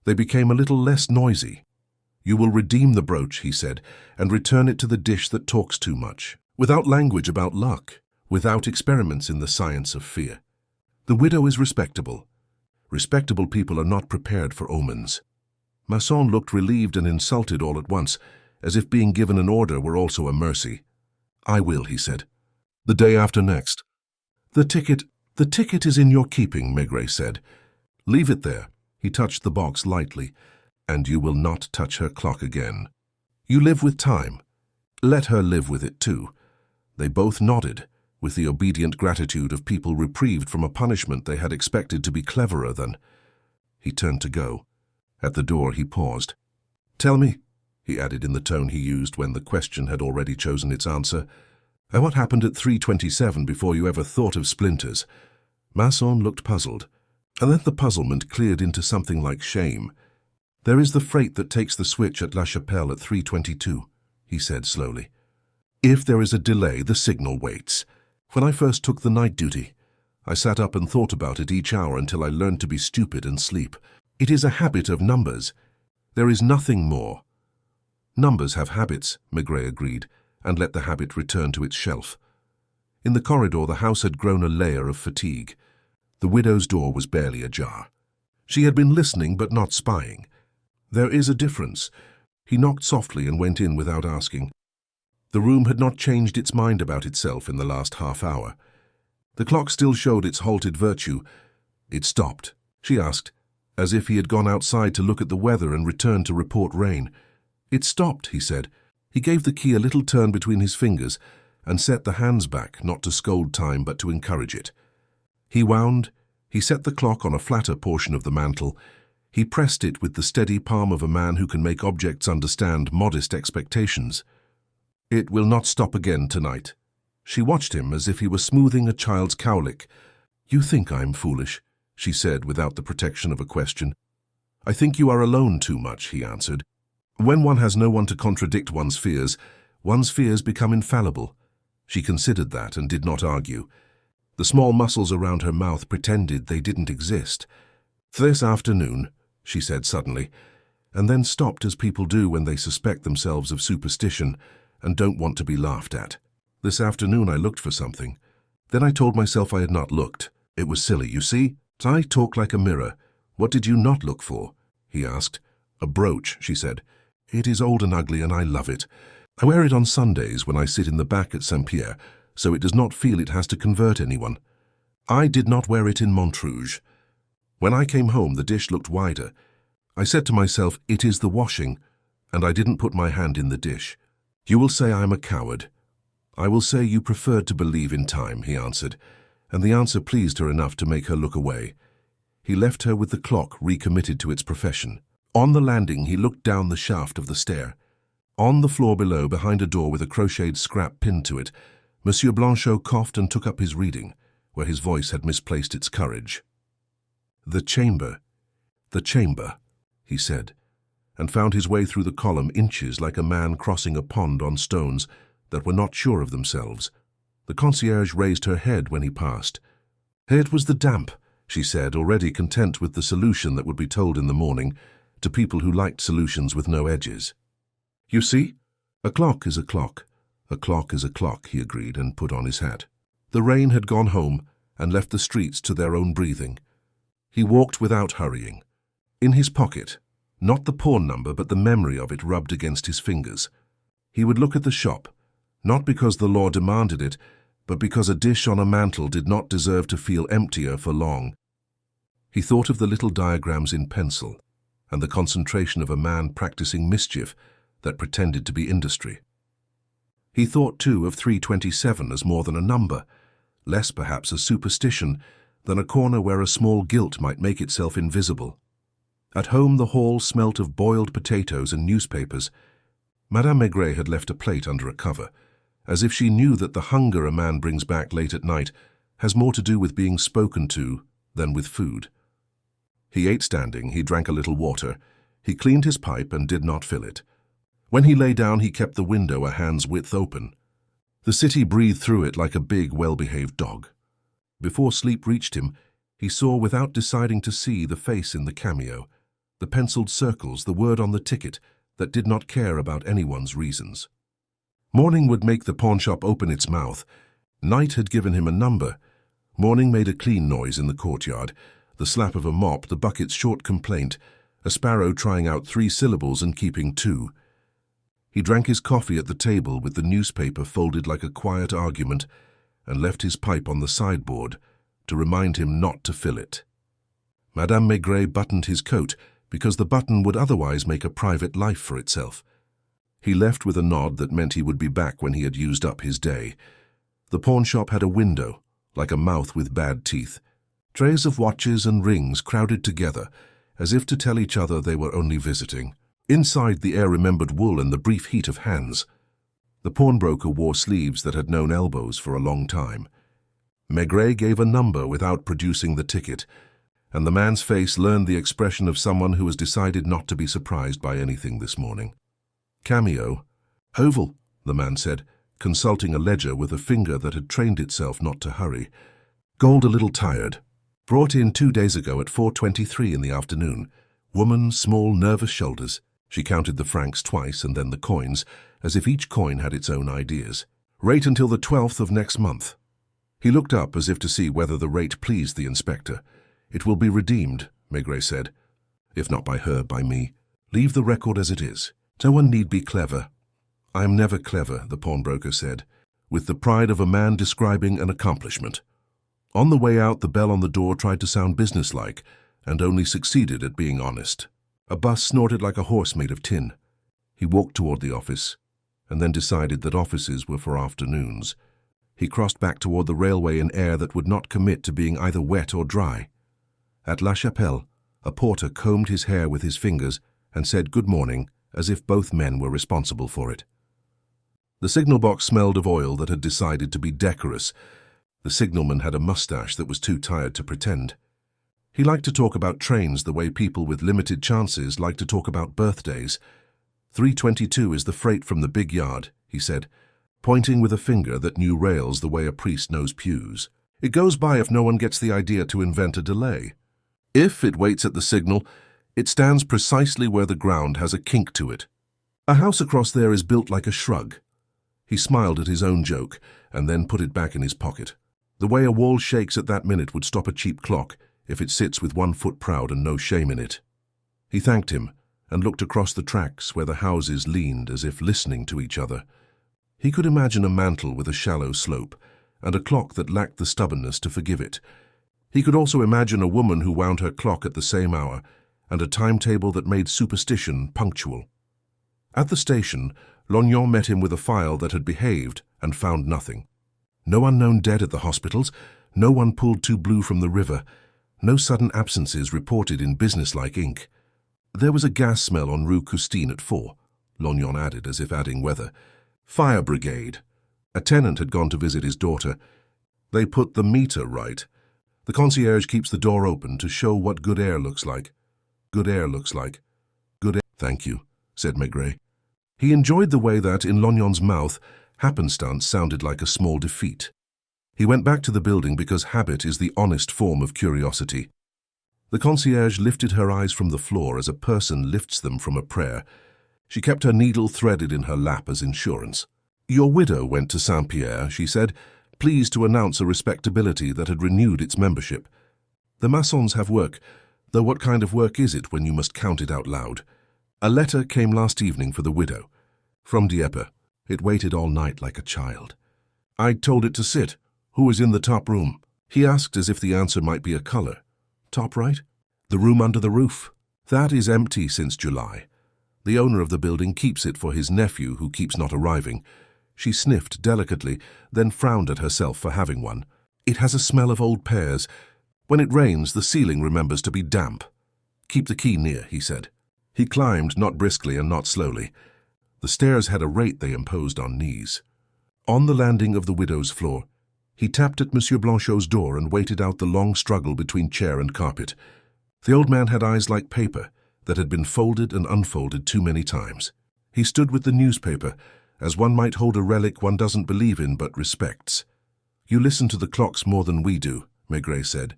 They became a little less noisy. "You will redeem the brooch," he said, "and return it to the dish that talks too much, without language about luck, without experiments in the science of fear. The widow is respectable. Respectable people are not prepared for omens." Masson looked relieved and insulted all at once, as if being given an order were also a mercy. "I will," he said. "The day after next." The ticket is in your keeping," Maigret said. "Leave it there." He touched the box lightly. "And you will not touch her clock again. You live with time. Let her live with it too." They both nodded, with the obedient gratitude of people reprieved from a punishment they had expected to be cleverer than. He turned to go. At the door he paused. "Tell me," he added in the tone he used when the question had already chosen its answer, "what happened at 3:27 before you ever thought of splinters?" Masson looked puzzled, and then the puzzlement cleared into something like shame. "There is the freight that takes the switch at La Chapelle at 3:22, he said slowly. "If there is a delay, the signal waits. When I first took the night duty, I sat up and thought about it each hour until I learned to be stupid and sleep. It is a habit of numbers. There is nothing more." "Numbers have habits," Maigret agreed, and let the habit return to its shelf. In the corridor, the house had grown a layer of fatigue. The widow's door was barely ajar. She had been listening but not spying. "There is a difference." He knocked softly and went in without asking. The room had not changed its mind about itself in the last half hour. The clock still showed its halted virtue. "It stopped?" she asked, as if he had gone outside to look at the weather and returned to report rain. "It stopped," he said. He gave the key a little turn between his fingers and set the hands back, not to scold time but to encourage it. He wound. He set the clock on a flatter portion of the mantel. He pressed it with the steady palm of a man who can make objects understand modest expectations. "It will not stop again tonight." She watched him as if he were smoothing a child's cowlick. "You think I'm foolish," she said without the protection of a question. "I think you are alone too much," he answered. "When one has no one to contradict one's fears become infallible." She considered that and did not argue. The small muscles around her mouth pretended they didn't exist. "This afternoon," she said suddenly, and then stopped as people do when they suspect themselves of superstition and don't want to be laughed at. "This afternoon I looked for something. Then I told myself I had not looked. It was silly, you see. I talk like a mirror. What did you not look for?" he asked. "A brooch," she said. "It is old and ugly and I love it. I wear it on Sundays when I sit in the back at Saint-Pierre, so it does not feel it has to convert anyone. I did not wear it in Montrouge. When I came home, the dish looked wider. I said to myself, it is the washing, and I didn't put my hand in the dish. You will say I am a coward. I will say you preferred to believe in time," he answered, and the answer pleased her enough to make her look away. He left her with the clock recommitted to its profession. On the landing, he looked down the shaft of the stair. On the floor below, behind a door with a crocheted scrap pinned to it, Monsieur Blanchot coughed and took up his reading, where his voice had misplaced its courage. The chamber," he said, and found his way through the column inches like a man crossing a pond on stones that were not sure of themselves. The concierge raised her head when he passed. "It was the damp," she said, already content with the solution that would be told in the morning, to people who liked solutions with no edges. "You see? A clock is a clock. A clock is a clock," he agreed and put on his hat. The rain had gone home and left the streets to their own breathing. He walked without hurrying. In his pocket, not the pawn number but the memory of it rubbed against his fingers. He would look at the shop, not because the law demanded it, but because a dish on a mantel did not deserve to feel emptier for long. He thought of the little diagrams in pencil and the concentration of a man practicing mischief that pretended to be industry. He thought, too, of 3:27 as more than a number, less perhaps a superstition than a corner where a small guilt might make itself invisible. At home the hall smelt of boiled potatoes and newspapers. Madame Maigret had left a plate under a cover, as if she knew that the hunger a man brings back late at night has more to do with being spoken to than with food. He ate standing, he drank a little water, he cleaned his pipe and did not fill it. When he lay down, he kept the window a hand's width open. The city breathed through it like a big, well-behaved dog. Before sleep reached him, he saw without deciding to see the face in the cameo, the penciled circles, the word on the ticket that did not care about anyone's reasons. Morning would make the pawnshop open its mouth. Night had given him a number. Morning made a clean noise in the courtyard, the slap of a mop, the bucket's short complaint, a sparrow trying out 3 syllables and keeping 2. He drank his coffee at the table with the newspaper folded like a quiet argument and left his pipe on the sideboard to remind him not to fill it. Madame Maigret buttoned his coat because the button would otherwise make a private life for itself. He left with a nod that meant he would be back when he had used up his day. The pawnshop had a window, like a mouth with bad teeth. Trays of watches and rings crowded together, as if to tell each other they were only visiting. Inside, the air remembered wool and the brief heat of hands. The pawnbroker wore sleeves that had known elbows for a long time. Maigret gave a number without producing the ticket, and the man's face learned the expression of someone who has decided not to be surprised by anything this morning. Cameo. Oval, the man said, consulting a ledger with a finger that had trained itself not to hurry. Gold a little tired. Brought in 2 days ago at 4:23 in the afternoon. Woman, small, nervous shoulders. She counted the francs twice and then the coins, as if each coin had its own ideas. Rate until the 12th of next month. He looked up as if to see whether the rate pleased the inspector. It will be redeemed, Maigret said. If not by her, by me. Leave the record as it is. No one need be clever. I am never clever, the pawnbroker said, with the pride of a man describing an accomplishment. On the way out, the bell on the door tried to sound businesslike, and only succeeded at being honest. A bus snorted like a horse made of tin. He walked toward the office, and then decided that offices were for afternoons. He crossed back toward the railway in air that would not commit to being either wet or dry. At La Chapelle, a porter combed his hair with his fingers and said good morning, as if both men were responsible for it. The signal box smelled of oil that had decided to be decorous. The signalman had a mustache that was too tired to pretend. He liked to talk about trains the way people with limited chances like to talk about birthdays. 322 is the freight from the big yard, he said, pointing with a finger that knew rails the way a priest knows pews. It goes by if no one gets the idea to invent a delay. If it waits at the signal, it stands precisely where the ground has a kink to it. A house across there is built like a shrug. He smiled at his own joke and then put it back in his pocket. The way a wall shakes at that minute would stop a cheap clock if it sits with 1 foot proud and no shame in it. He thanked him and looked across the tracks where the houses leaned as if listening to each other. He could imagine a mantle with a shallow slope and a clock that lacked the stubbornness to forgive it. He could also imagine a woman who wound her clock at the same hour and a timetable that made superstition punctual. At the station, Lognon met him with a file that had behaved and found nothing. No unknown dead at the hospitals, no one pulled too blue from the river, no sudden absences reported in businesslike ink. There was a gas smell on Rue Custine at 4, Lognon added as if adding weather. Fire brigade. A tenant had gone to visit his daughter. They put the meter right. The concierge keeps the door open to show what good air looks like. Good air looks like. Good air. Thank you, said Maigret. He enjoyed the way that, in Lognon's mouth, happenstance sounded like a small defeat. He went back to the building because habit is the honest form of curiosity. The concierge lifted her eyes from the floor as a person lifts them from a prayer. She kept her needle threaded in her lap as insurance. Your widow went to Saint-Pierre, she said, pleased to announce a respectability that had renewed its membership. The maçons have work, though what kind of work is it when you must count it out loud? A letter came last evening for the widow. From Dieppe. It waited all night like a child. I told it to sit. Who is in the top room? He asked as if the answer might be a color. Top right? The room under the roof. That is empty since July. The owner of the building keeps it for his nephew who keeps not arriving. She sniffed delicately, then frowned at herself for having one. It has a smell of old pears. When it rains, the ceiling remembers to be damp. Keep the key near, he said. He climbed, not briskly and not slowly. The stairs had a rate they imposed on knees. On the landing of the widow's floor, he tapped at Monsieur Blanchot's door and waited out the long struggle between chair and carpet. The old man had eyes like paper that had been folded and unfolded too many times. He stood with the newspaper, as one might hold a relic one doesn't believe in but respects. You listen to the clocks more than we do, Maigret said.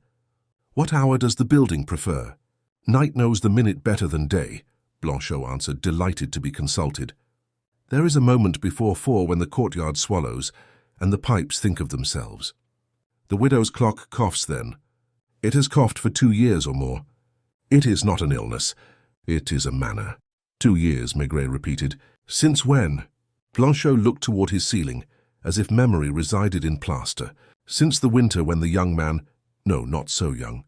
What hour does the building prefer? Night knows the minute better than day, Blanchot answered, delighted to be consulted. There is a moment before 4 when the courtyard swallows, and the pipes think of themselves. The widow's clock coughs then. It has coughed for 2 years or more. It is not an illness. It is a manner. 2 years, Maigret repeated. Since when? Blanchot looked toward his ceiling, as if memory resided in plaster. Since the winter when the young man, no, not so young,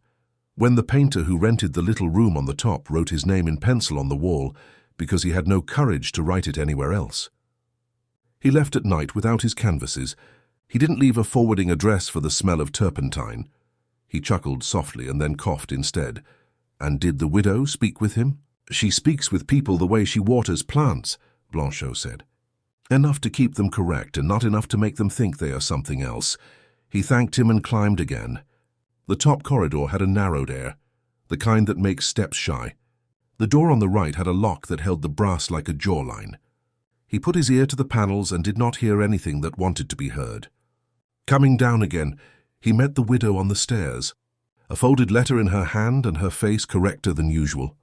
when the painter who rented the little room on the top wrote his name in pencil on the wall because he had no courage to write it anywhere else. He left at night without his canvases. He didn't leave a forwarding address for the smell of turpentine. He chuckled softly and then coughed instead. And did the widow speak with him? She speaks with people the way she waters plants, Blanchot said. Enough to keep them correct and not enough to make them think they are something else. He thanked him and climbed again. The top corridor had a narrowed air, the kind that makes steps shy. The door on the right had a lock that held the brass like a jawline. He put his ear to the panels and did not hear anything that wanted to be heard. Coming down again, he met the widow on the stairs, a folded letter in her hand and her face correcter than usual.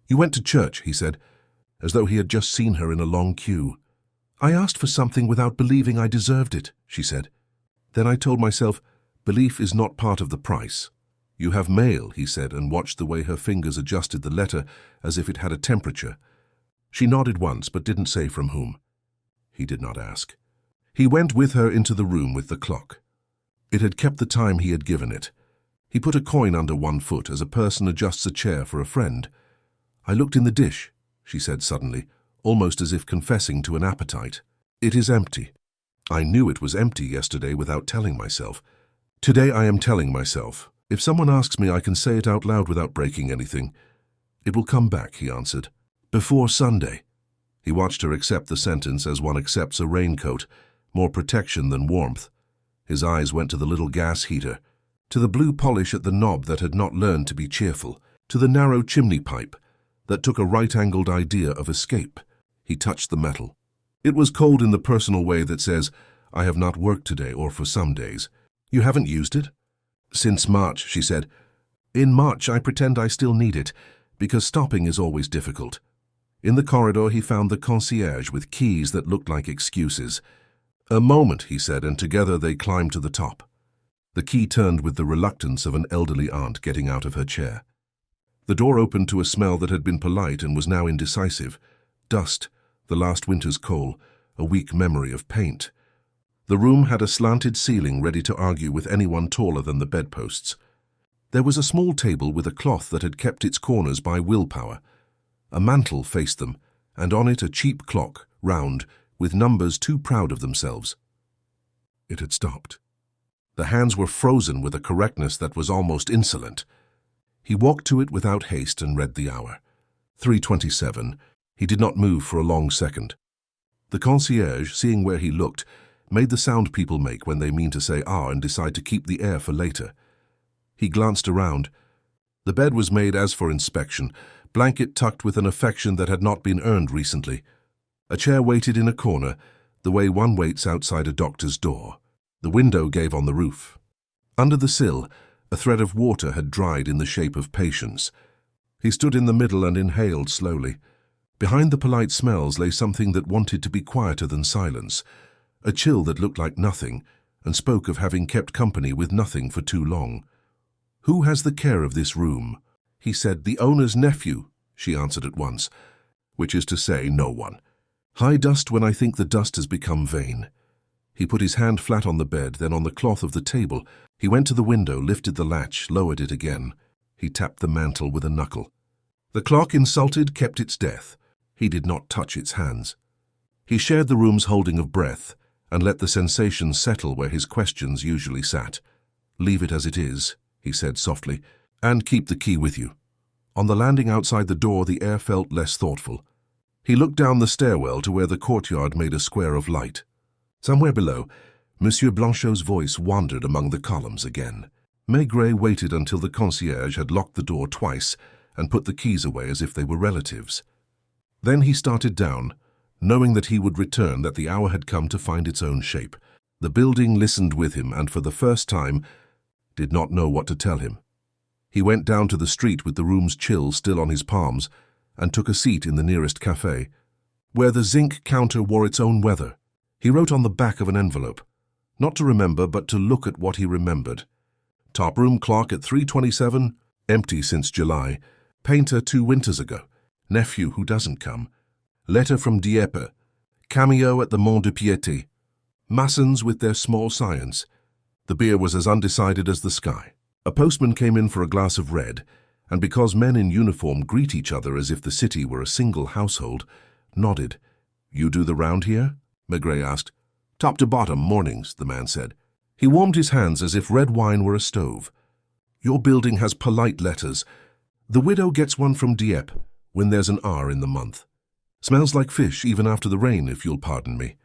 You went to church, he said, as though he had just seen her in a long queue. I asked for something without believing I deserved it, she said. Then I told myself, belief is not part of the price. You have mail, he said, and watched the way her fingers adjusted the letter as if it had a temperature. She nodded once, but didn't say from whom. He did not ask. He went with her into the room with the clock. It had kept the time he had given it. He put a coin under one foot as a person adjusts a chair for a friend. I looked in the dish, she said suddenly, almost as if confessing to an appetite. It is empty. I knew it was empty yesterday without telling myself. Today I am telling myself. If someone asks me, I can say it out loud without breaking anything. It will come back, he answered. Before Sunday. He watched her accept the sentence as one accepts a raincoat, more protection than warmth. His eyes went to the little gas heater, to the blue polish at the knob that had not learned to be cheerful, to the narrow chimney pipe that took a right-angled idea of escape. He touched the metal. It was cold in the personal way that says, I have not worked today or for some days. You haven't used it? Since March, she said. In March I pretend I still need it, because stopping is always difficult. In the corridor he found the concierge with keys that looked like excuses. A moment, he said, and together they climbed to the top. The key turned with the reluctance of an elderly aunt getting out of her chair. The door opened to a smell that had been polite and was now indecisive. Dust, the last winter's coal, a weak memory of paint. The room had a slanted ceiling ready to argue with anyone taller than the bedposts. There was a small table with a cloth that had kept its corners by willpower. A mantel faced them, and on it a cheap clock, round, with numbers too proud of themselves. It had stopped. The hands were frozen with a correctness that was almost insolent. He walked to it without haste and read the hour. 3:27. He did not move for a long second. The concierge, seeing where he looked, made the sound people make when they mean to say ah and decide to keep the air for later. He glanced around. The bed was made as for inspection, blanket tucked with an affection that had not been earned recently. A chair waited in a corner, the way one waits outside a doctor's door. The window gave on the roof. Under the sill, a thread of water had dried in the shape of patience. He stood in the middle and inhaled slowly. Behind the polite smells lay something that wanted to be quieter than silence, a chill that looked like nothing and spoke of having kept company with nothing for too long. Who has the care of this room? He said, the owner's nephew, she answered at once, which is to say, no one. High dust when I think the dust has become vain. He put his hand flat on the bed, then on the cloth of the table. He went to the window, lifted the latch, lowered it again. He tapped the mantel with a knuckle. The clock, insulted, kept its death. He did not touch its hands. He shared the room's holding of breath and let the sensation settle where his questions usually sat. Leave it as it is, he said softly, and keep the key with you. On the landing outside the door, the air felt less thoughtful. He looked down the stairwell to where the courtyard made a square of light. Somewhere below, Monsieur Blanchot's voice wandered among the columns again. Maigret waited until the concierge had locked the door twice and put the keys away as if they were relatives. Then he started down, knowing that he would return, that the hour had come to find its own shape. The building listened with him and for the first time did not know what to tell him. He went down to the street with the room's chill still on his palms and took a seat in the nearest cafe, where the zinc counter wore its own weather. He wrote on the back of an envelope, not to remember but to look at what he remembered. Top room clock at 3:27, empty since July. Painter 2 winters ago. Nephew who doesn't come. Letter from Dieppe. Cameo at the Mont de Piété. Massons with their small science. The beer was as undecided as the sky. A postman came in for a glass of red, and because men in uniform greet each other as if the city were a single household, nodded. "You do the round here?" Maigret asked. "Top to bottom, mornings," the man said. He warmed his hands as if red wine were a stove. "Your building has polite letters. The widow gets one from Dieppe, when there's an R in the month. Smells like fish even after the rain, if you'll pardon me.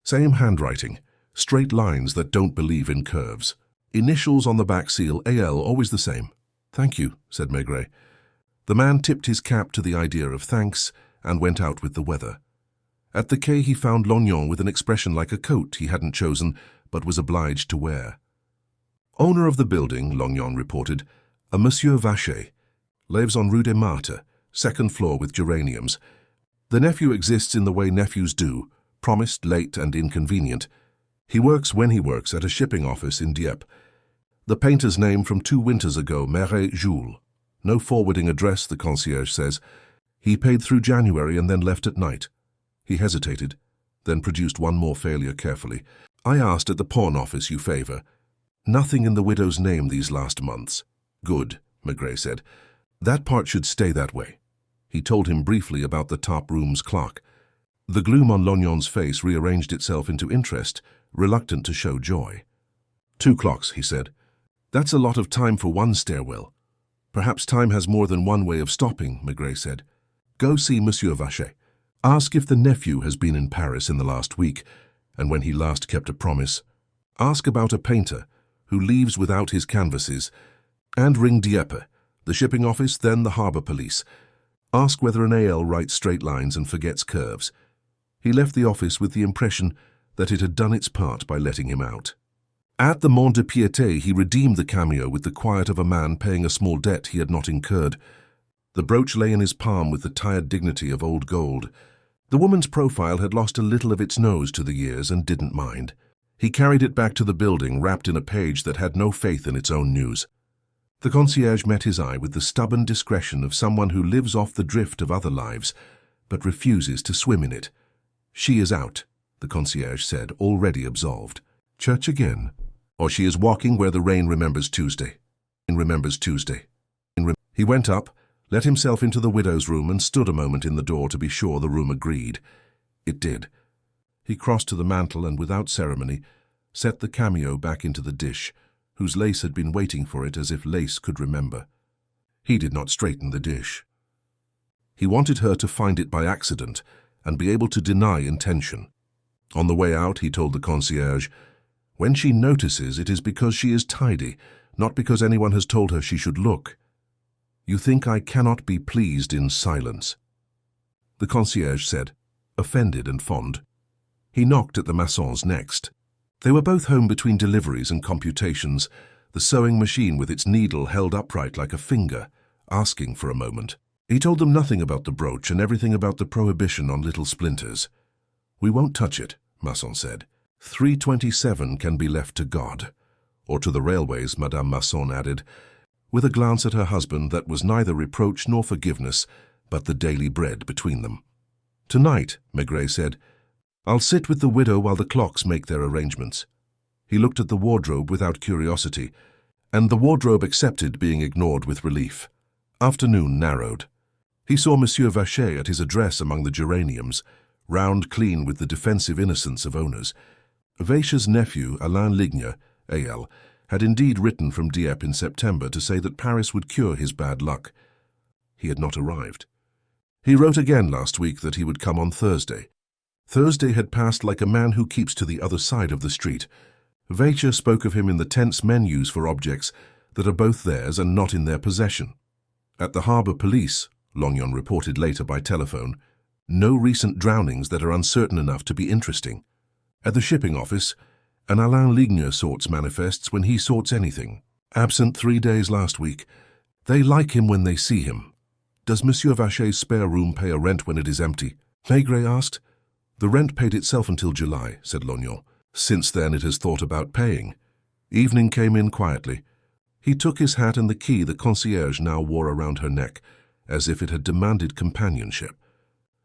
Same handwriting, straight lines that don't believe in curves. Initials on the back seal, AL, always the same." "Thank you," said Maigret. The man tipped his cap to the idea of thanks and went out with the weather. At the quay he found Lognon with an expression like a coat he hadn't chosen but was obliged to wear. "Owner of the building," Lognon reported, "a Monsieur Vacher. Lives on Rue des Martyrs, second floor with geraniums. The nephew exists in the way nephews do, promised, late and inconvenient. He works when he works at a shipping office in Dieppe. The painter's name from 2 winters ago, Mere Jules. No forwarding address, the concierge says. He paid through January and then left at night." He hesitated, then produced one more failure carefully. "I asked at the pawn office you favor. Nothing in the widow's name these last months." "Good," Maigret said. "That part should stay that way." He told him briefly about the top room's clock. The gloom on Lognon's face rearranged itself into interest, reluctant to show joy. "2 clocks," he said. "That's a lot of time for one stairwell." "Perhaps time has more than one way of stopping," Maigret said. "Go see Monsieur Vacher. Ask if the nephew has been in Paris in the last week, and when he last kept a promise. Ask about a painter who leaves without his canvases, and ring Dieppe, the shipping office, then the harbour police. Ask whether an AL writes straight lines and forgets curves." He left the office with the impression that it had done its part by letting him out. At the Mont de Piété he redeemed the cameo with the quiet of a man paying a small debt he had not incurred. The brooch lay in his palm with the tired dignity of old gold. The woman's profile had lost a little of its nose to the years and didn't mind. He carried it back to the building, wrapped in a page that had no faith in its own news. The concierge met his eye with the stubborn discretion of someone who lives off the drift of other lives, but refuses to swim in it. "She is out," the concierge said, already absolved. "Church again? Or she is walking where the rain remembers Tuesday." "Remembers Tuesday." He went up, let himself into the widow's room and stood a moment in the door to be sure the room agreed. It did. He crossed to the mantel and without ceremony set the cameo back into the dish, whose lace had been waiting for it as if lace could remember. He did not straighten the dish. He wanted her to find it by accident and be able to deny intention. On the way out, he told the concierge, "When she notices, it is because she is tidy, not because anyone has told her she should look. You think I cannot be pleased in silence?" The concierge said, offended and fond. He knocked at the maçons next. They were both home between deliveries and computations, the sewing machine with its needle held upright like a finger, asking for a moment. He told them nothing about the brooch and everything about the prohibition on little splinters. "We won't touch it," Masson said. 327 can be left to God. Or to the railways, Madame Masson added, with a glance at her husband that was neither reproach nor forgiveness, but the daily bread between them. "Tonight," Maigret said, "I'll sit with the widow while the clocks make their arrangements." He looked at the wardrobe without curiosity, and the wardrobe accepted being ignored with relief. Afternoon narrowed. He saw Monsieur Vacher at his address among the geraniums, round clean with the defensive innocence of owners. Vacher's nephew, Alain Ligne, A.L., had indeed written from Dieppe in September to say that Paris would cure his bad luck. He had not arrived. He wrote again last week that he would come on Thursday. Thursday had passed like a man who keeps to the other side of the street. Vacher spoke of him in the tense menus for objects that are both theirs and not in their possession. At the harbour police, Lognon reported later by telephone, No recent drownings that are uncertain enough to be interesting. At the shipping office, an Alain Lignier sorts manifests when he sorts anything. Absent 3 days last week. They like him when they see him. Does Monsieur Vachet's spare room pay a rent when it is empty? Maigret asked. The rent paid itself until July, said Lognon. Since then it has thought about paying. Evening came in quietly. He took his hat and the key the concierge now wore around her neck, as if it had demanded companionship.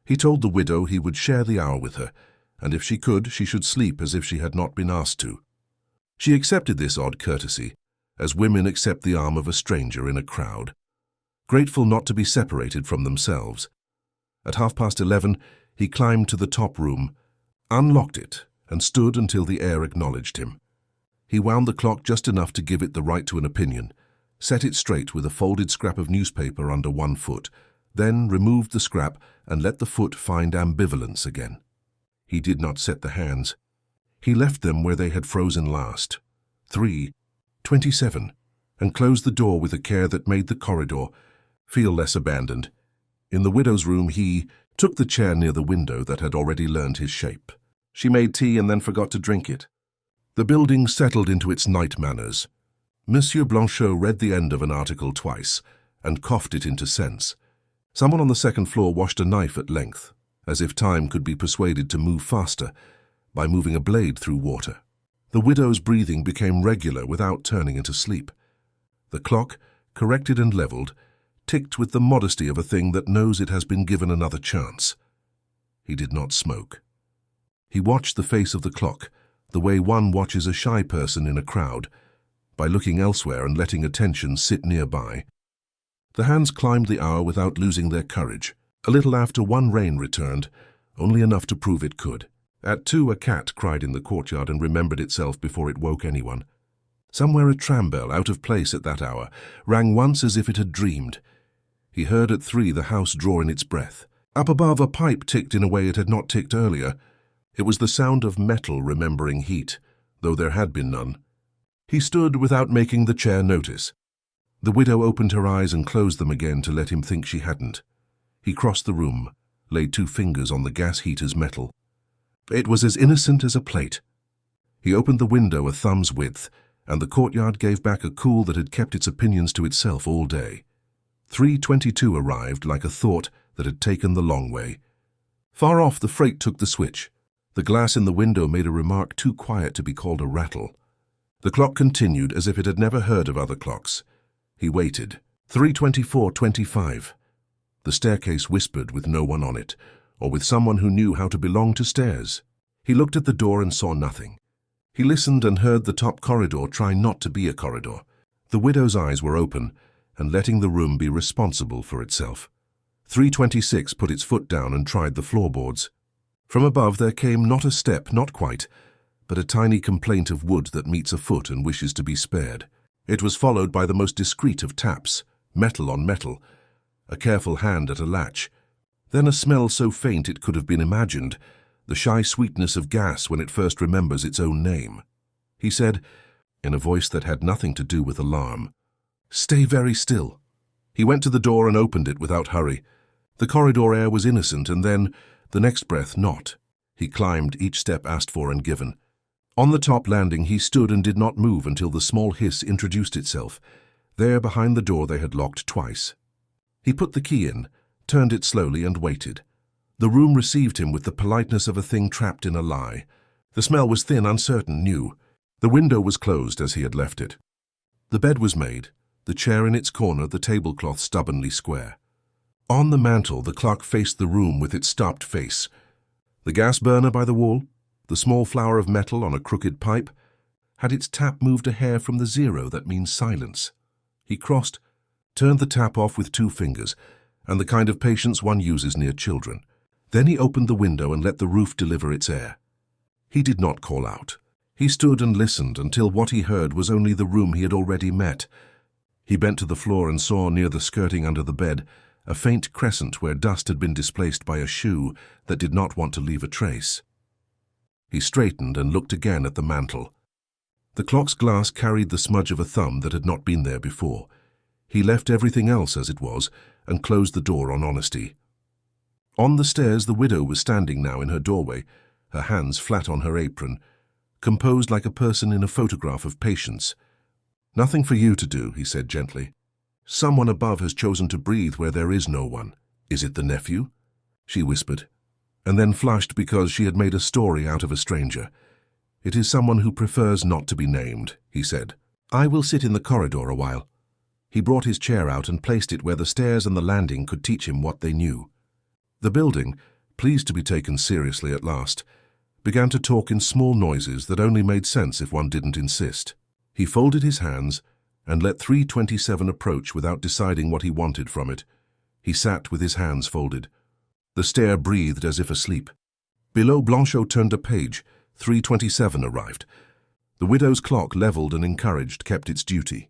He told the widow he would share the hour with her, and if she could, she should sleep as if she had not been asked to. She accepted this odd courtesy, as women accept the arm of a stranger in a crowd, grateful not to be separated from themselves. At 11:30, he climbed to the top room, unlocked it, and stood until the air acknowledged him. He wound the clock just enough to give it the right to an opinion, set it straight with a folded scrap of newspaper under one foot, then removed the scrap and let the foot find ambivalence again. He did not set the hands. He left them where they had frozen last. 3:27, and closed the door with a care that made the corridor feel less abandoned. In the widow's room he took the chair near the window that had already learned his shape. She made tea and then forgot to drink it. The building settled into its night manners. Monsieur Blanchot read the end of an article twice and coughed it into sense. Someone on the second floor washed a knife at length, as if time could be persuaded to move faster by moving a blade through water. The widow's breathing became regular without turning into sleep. The clock, corrected and leveled, ticked with the modesty of a thing that knows it has been given another chance. He did not smoke. He watched the face of the clock, the way one watches a shy person in a crowd, by looking elsewhere and letting attention sit nearby. The hands climbed the hour without losing their courage. A little after 1 rain returned, only enough to prove it could. At 2 a cat cried in the courtyard and remembered itself before it woke anyone. Somewhere a tram bell, out of place at that hour, rang once as if it had dreamed. He heard at 3 the house draw in its breath. Up above a pipe ticked in a way it had not ticked earlier. It was the sound of metal remembering heat, though there had been none. He stood without making the chair notice. The widow opened her eyes and closed them again to let him think she hadn't. He crossed the room, laid 2 fingers on the gas heater's metal. It was as innocent as a plate. He opened the window a thumb's width, and the courtyard gave back a cool that had kept its opinions to itself all day. 3:22 arrived like a thought that had taken the long way. Far off, the freight took the switch. The glass in the window made a remark too quiet to be called a rattle. The clock continued as if it had never heard of other clocks. He waited. 3:24:25. The staircase whispered with no one on it, or with someone who knew how to belong to stairs. He looked at the door and saw nothing. He listened and heard the top corridor try not to be a corridor. The widow's eyes were open and letting the room be responsible for itself. 3:26 put its foot down and tried the floorboards. From above there came not a step, not quite, but a tiny complaint of wood that meets a foot and wishes to be spared. It was followed by the most discreet of taps, metal on metal, a careful hand at a latch. Then a smell so faint it could have been imagined, the shy sweetness of gas when it first remembers its own name. He said, in a voice that had nothing to do with alarm, "Stay very still." He went to the door and opened it without hurry. The corridor air was innocent, and then, the next breath, not. He climbed, each step asked for and given. On the top landing he stood and did not move until the small hiss introduced itself. There behind the door they had locked twice. He put the key in, turned it slowly and waited. The room received him with the politeness of a thing trapped in a lie. The smell was thin, uncertain, new. The window was closed as he had left it. The bed was made, the chair in its corner, the tablecloth stubbornly square. On the mantel the clock faced the room with its stopped face. The gas burner by the wall, the small flower of metal on a crooked pipe, had its tap moved a hair from the 0 that means silence. He crossed, turned the tap off with 2 fingers, and the kind of patience one uses near children. Then he opened the window and let the roof deliver its air. He did not call out. He stood and listened until what he heard was only the room he had already met. He bent to the floor and saw near the skirting under the bed a faint crescent where dust had been displaced by a shoe that did not want to leave a trace. He straightened and looked again at the mantel. The clock's glass carried the smudge of a thumb that had not been there before. He left everything else as it was and closed the door on honesty. On the stairs, the widow was standing now in her doorway, her hands flat on her apron, composed like a person in a photograph of patience. "Nothing for you to do," he said gently. "Someone above has chosen to breathe where there is no one. Is it the nephew?" she whispered, and then flushed because she had made a story out of a stranger. "It is someone who prefers not to be named," he said. "I will sit in the corridor a while." He brought his chair out and placed it where the stairs and the landing could teach him what they knew. The building, pleased to be taken seriously at last, began to talk in small noises that only made sense if one didn't insist. He folded his hands and let 327 approach without deciding what he wanted from it. He sat with his hands folded. The stair breathed as if asleep. Below, Blanchot turned a page. 327 arrived. The widow's clock, leveled and encouraged, kept its duty.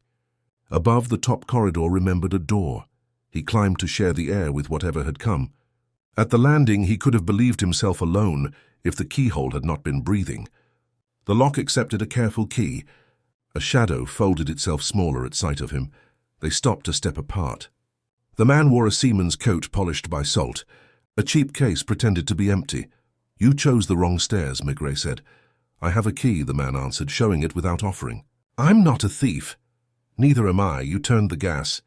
Above, the top corridor remembered a door. He climbed to share the air with whatever had come. At the landing, he could have believed himself alone if the keyhole had not been breathing. The lock accepted a careful key. A shadow folded itself smaller at sight of him. They stopped a step apart. The man wore a seaman's coat polished by salt. A cheap case pretended to be empty. "You chose the wrong stairs," Maigret said. "I have a key," the man answered, showing it without offering. "I'm not a thief." "Neither am I. You turned the gas.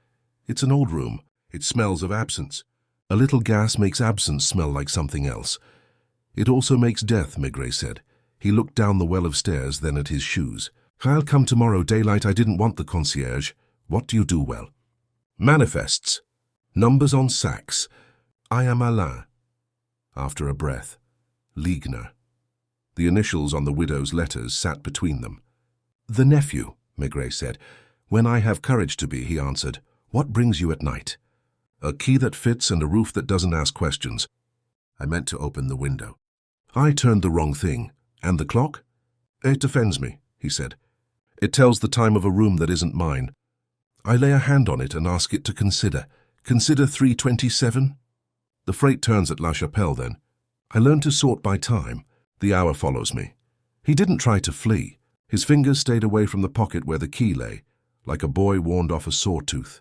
It's an old room. It smells of absence." "A little gas makes absence smell like something else." "It also makes death," Maigret said. He looked down the well of stairs, then at his shoes. "I'll come tomorrow daylight. I didn't want the concierge. What do you do well?" "Manifests. Numbers on sacks. I am Alain." After a breath, Ligner. The initials on the widow's letters sat between them. "The nephew," Maigret said. "When I have courage to be," he answered. "What brings you at night?" "A key that fits and a roof that doesn't ask questions." "I meant to open the window." "I turned the wrong thing. And the clock?" "It offends me," he said. "It tells the time of a room that isn't mine. I lay a hand on it and ask it to consider. Consider 327? The freight turns at La Chapelle then. I learned to sort by time. The hour follows me." He didn't try to flee. His fingers stayed away from the pocket where the key lay, like a boy warned off a sawtooth.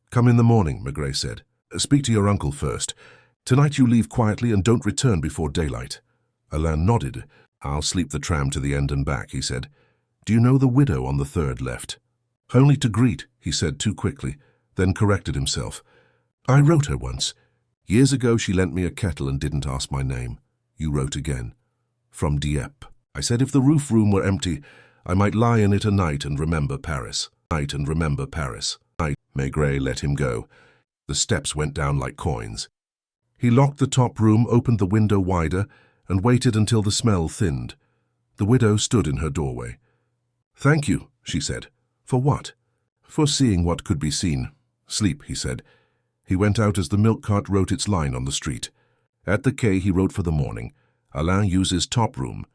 "Come in the morning," Maigret said. "Speak to your uncle first. Tonight you leave quietly and don't return before daylight." Alain nodded. "I'll sleep the tram to the end and back," he said. "Do you know the widow on the third left?" "Only to greet," he said too quickly, then corrected himself. "I wrote her once. Years ago she lent me a kettle and didn't ask my name." You wrote again. "From Dieppe. I said if the roof room were empty, I might lie in it a night and remember Paris. Maigret let him go. The steps went down like coins. He locked the top room, opened the window wider, and waited until the smell thinned. The widow stood in her doorway. "Thank you," she said. "For what?" "For seeing what could be seen." "Sleep," he said. He went out as the milk cart wrote its line on the street. At the quay he wrote for the morning. Alain uses top room.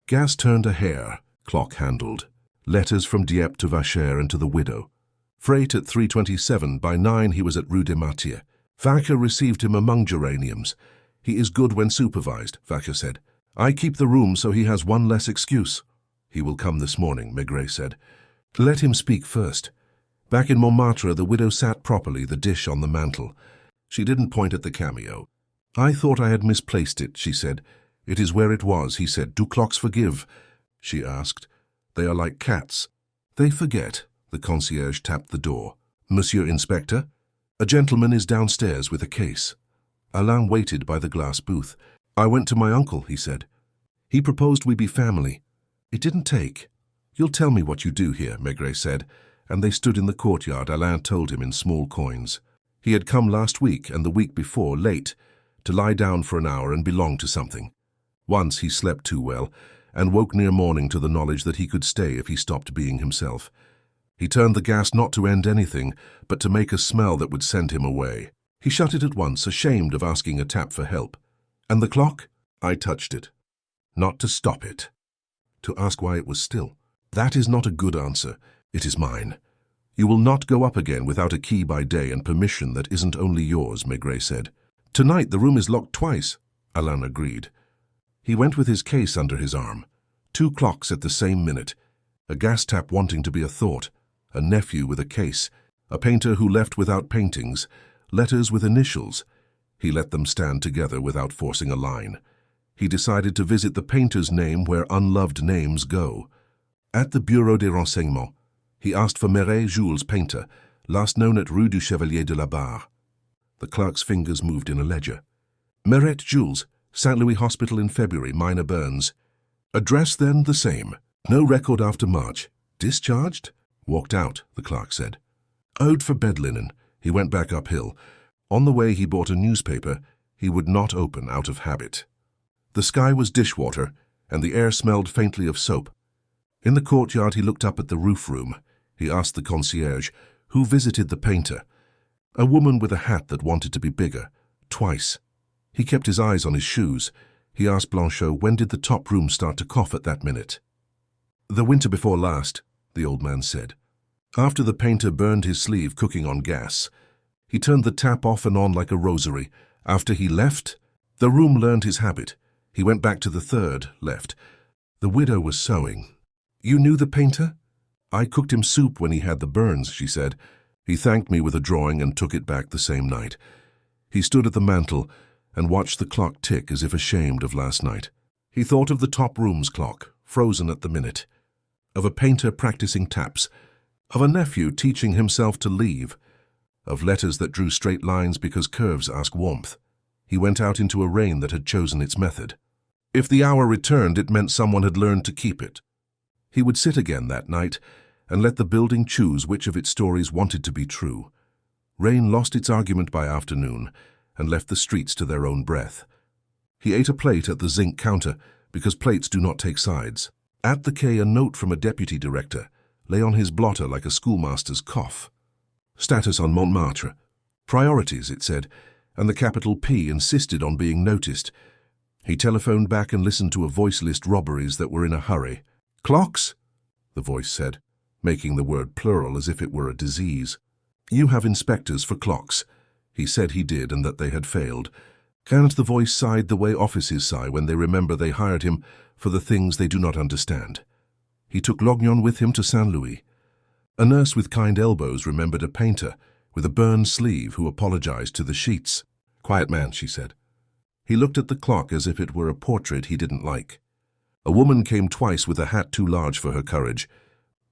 Gas turned a hair, clock handled. Letters from Dieppe to Vacher and to the widow. Freight at 327. By 9 he was at Rue des Martyrs. Vacher received him among geraniums. "He is good when supervised," Vacher said. "I keep the room so he has one less excuse." "He will come this morning," Maigret said. "Let him speak first." Back in Montmartre, the widow sat properly, the dish on the mantel. She didn't point at the cameo. "I thought I had misplaced it," she said. "It is where it was," he said. "Do clocks forgive?" She asked. "They are like cats." "They forget." The concierge tapped the door. "Monsieur Inspector?" "A gentleman is downstairs with a case." Alain waited by the glass booth. "I went to my uncle," he said. "He proposed we be family. It didn't take." "You'll tell me what you do here," Maigret said, and they stood in the courtyard. Alain told him in small coins. He had come last week and the week before, late, to lie down for an hour and belong to something. Once he slept too well, and woke near morning to the knowledge that he could stay if he stopped being himself. He turned the gas not to end anything, but to make a smell that would send him away. He shut it at once, ashamed of asking a tap for help. "And the clock?" "I touched it. Not to stop it. To ask why it was still." "That is not a good answer. It is mine. You will not go up again without a key by day and permission that isn't only yours," Maigret said. "Tonight the room is locked twice," Alain agreed. He went with his case under his arm. 2 clocks at the same minute. A gas tap wanting to be a thought. A nephew with a case. A painter who left without paintings. Letters with initials. He let them stand together without forcing a line. He decided to visit the painter's name where unloved names go. At the Bureau des Renseignements, he asked for Mireille Jules Painter, last known at Rue du Chevalier de la Barre. The clerk's fingers moved in a ledger. Mireille Jules, St. Louis Hospital in February, minor burns. Address then the same. No record after March. Discharged? Walked out, the clerk said. Owed for bed linen. He went back uphill. On the way he bought a newspaper he would not open out of habit. The sky was dishwater, and the air smelled faintly of soap. In the courtyard he looked up at the roof room. He asked the concierge, who visited the painter. A woman with a hat that wanted to be bigger, twice. He kept his eyes on his shoes. He asked Blanchot, when did the top room start to cough at that minute? The winter before last, the old man said. After the painter burned his sleeve cooking on gas. He turned the tap off and on like a rosary. After he left, the room learned his habit. He went back to the third, left. The widow was sewing. You knew the painter? I cooked him soup when he had the burns, she said. He thanked me with a drawing and took it back the same night. He stood at the mantel and watched the clock tick as if ashamed of last night. He thought of the top room's clock, frozen at the minute, of a painter practicing taps, of a nephew teaching himself to leave, of letters that drew straight lines because curves ask warmth. He went out into a rain that had chosen its method. If the hour returned, it meant someone had learned to keep it. He would sit again that night and let the building choose which of its stories wanted to be true. Rain lost its argument by afternoon and left the streets to their own breath. He ate a plate at the zinc counter because plates do not take sides. At the quay, a note from a deputy director lay on his blotter like a schoolmaster's cough. Status on Montmartre. Priorities, it said, and the capital P insisted on being noticed. He telephoned back and listened to a voice list robberies that were in a hurry. Clocks, the voice said, making the word plural as if it were a disease. You have inspectors for clocks. He said he did and that they had failed. Can't the voice sighed the way offices sigh when they remember they hired him for the things they do not understand. He took Lognon with him to St. Louis. A nurse with kind elbows remembered a painter with a burned sleeve who apologized to the sheets. Quiet man, she said. He looked at the clock as if it were a portrait he didn't like. A woman came twice with a hat too large for her courage.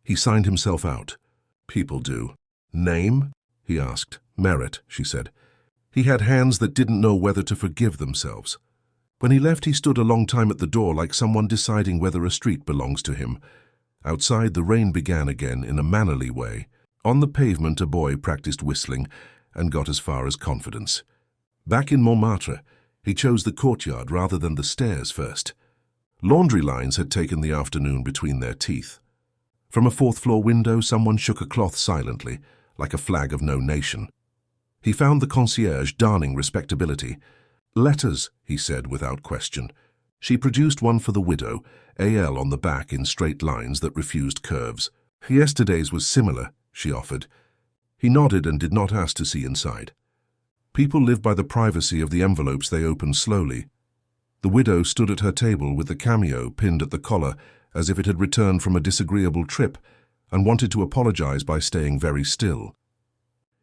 He signed himself out. People do. Name? He asked. Merit, she said. He had hands that didn't know whether to forgive themselves. When he left, he stood a long time at the door like someone deciding whether a street belongs to him. Outside, the rain began again in a mannerly way. On the pavement, a boy practiced whistling and got as far as confidence. Back in Montmartre, he chose the courtyard rather than the stairs first. Laundry lines had taken the afternoon between their teeth. From a fourth-floor window, someone shook a cloth silently, like a flag of no nation. He found the concierge darning respectability. Letters, he said without question. She produced one for the widow, AL on the back in straight lines that refused curves. Yesterday's was similar, she offered. He nodded and did not ask to see inside. People live by the privacy of the envelopes they open slowly. The widow stood at her table with the cameo pinned at the collar as if it had returned from a disagreeable trip and wanted to apologize by staying very still.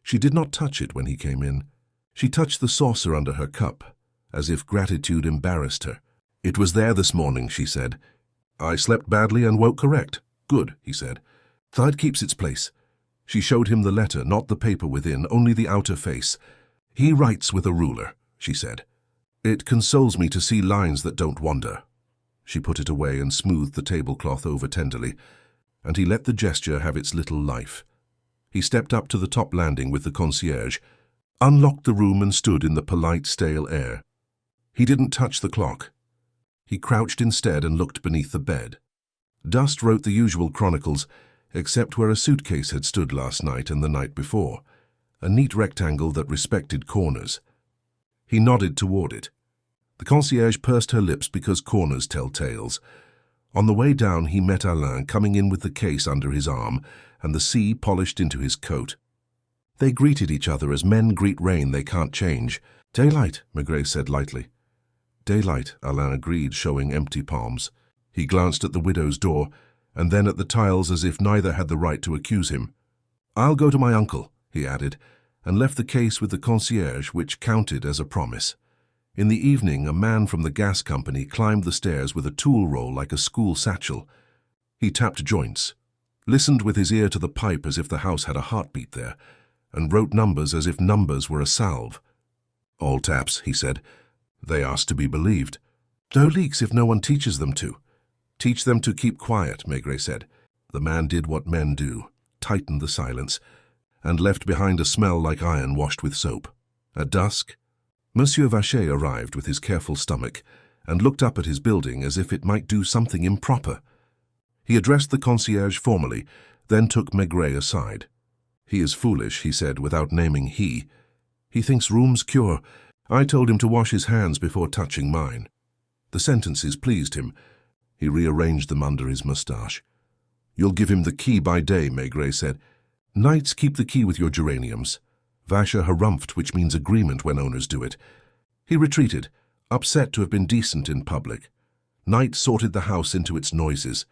She did not touch it when he came in. She touched the saucer under her cup, as if gratitude embarrassed her. It was there this morning, she said. I slept badly and woke correct. Good, he said. Third keeps its place. She showed him the letter, not the paper within, only the outer face. He writes with a ruler, she said. It consoles me to see lines that don't wander. She put it away and smoothed the tablecloth over tenderly, and he let the gesture have its little life. He stepped up to the top landing with the concierge, unlocked the room and stood in the polite, stale air. He didn't touch the clock. He crouched instead and looked beneath the bed. Dust wrote the usual chronicles, except where a suitcase had stood last night and the night before, a neat rectangle that respected corners. He nodded toward it. The concierge pursed her lips because corners tell tales. On the way down, he met Alain coming in with the case under his arm and the sea polished into his coat. They greeted each other as men greet rain they can't change. Daylight, Maigret said lightly. Daylight, Alain agreed, showing empty palms. He glanced at the widow's door and then at the tiles as if neither had the right to accuse him. I'll go to my uncle, he added, and left the case with the concierge, which counted as a promise. In the evening, a man from the gas company climbed the stairs with a tool roll like a school satchel. He tapped joints, listened with his ear to the pipe as if the house had a heartbeat there, and wrote numbers as if numbers were a salve. "All taps," he said. "They ask to be believed. No leaks if no one teaches them to." "Teach them to keep quiet," Maigret said. The man did what men do, tightened the silence, and left behind a smell like iron washed with soap. At dusk, Monsieur Vacher arrived with his careful stomach and looked up at his building as if it might do something improper. He addressed the concierge formally, then took Maigret aside. "He is foolish," he said, without naming he. "He thinks rooms cure. I told him to wash his hands before touching mine." The sentences pleased him. He rearranged them under his moustache. "You'll give him the key by day," Maigret said. "Nights keep the key with your geraniums." Vacher harumphed, which means agreement when owners do it. He retreated, upset to have been decent in public. Night sorted the house into its noises.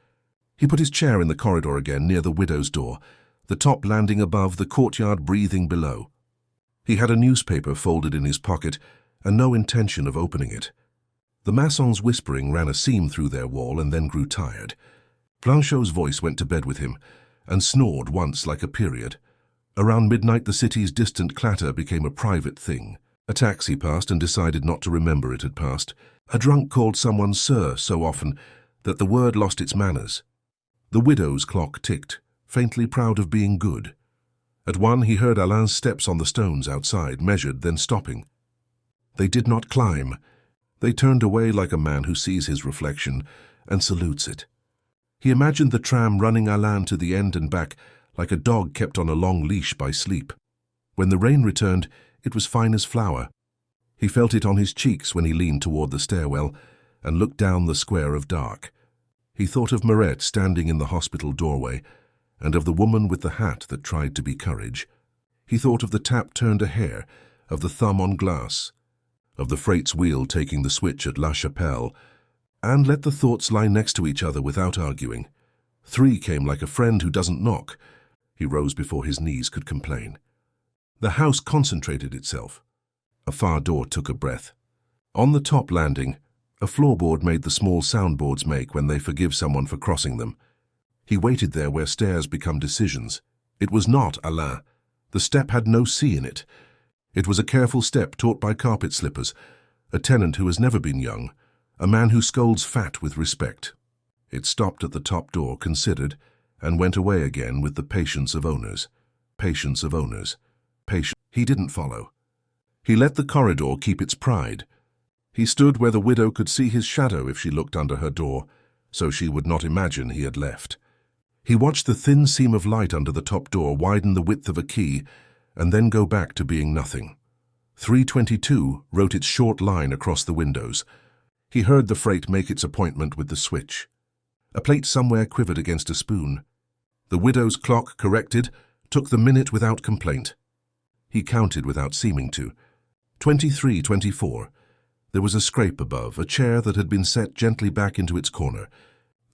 He put his chair in the corridor again, near the widow's door, the top landing above, the courtyard breathing below. He had a newspaper folded in his pocket and no intention of opening it. The maçons' whispering ran a seam through their wall and then grew tired. Blanchot's voice went to bed with him and snored once like a period. Around midnight, the city's distant clatter became a private thing. A taxi passed and decided not to remember it had passed. A drunk called someone "sir" so often that the word lost its manners. The widow's clock ticked, faintly proud of being good. At 1, he heard Alain's steps on the stones outside, measured, then stopping. They did not climb. They turned away like a man who sees his reflection and salutes it. He imagined the tram running Alain to the end and back, like a dog kept on a long leash by sleep. When the rain returned, it was fine as flour. He felt it on his cheeks when he leaned toward the stairwell and looked down the square of dark. He thought of Mirette standing in the hospital doorway, and of the woman with the hat that tried to be courage. He thought of the tap turned a hair, of the thumb on glass, of the freight's wheel taking the switch at La Chapelle, and let the thoughts lie next to each other without arguing. 3 came like a friend who doesn't knock. He rose before his knees could complain. The house concentrated itself. A far door took a breath. On the top landing, a floorboard made the small soundboards make when they forgive someone for crossing them. He waited there where stairs become decisions. It was not Alain. The step had no C in it. It was a careful step taught by carpet slippers, a tenant who has never been young, a man who scolds fat with respect. It stopped at the top door, considered, and went away again with the patience of owners. Patience of owners. Patience. He didn't follow. He let the corridor keep its pride. He stood where the widow could see his shadow if she looked under her door, so she would not imagine he had left. He watched the thin seam of light under the top door widen the width of a key and then go back to being nothing. 322 wrote its short line across the windows. He heard the freight make its appointment with the switch. A plate somewhere quivered against a spoon. The widow's clock, corrected, took the minute without complaint. He counted without seeming to. 23:24. There was a scrape above, a chair that had been set gently back into its corner.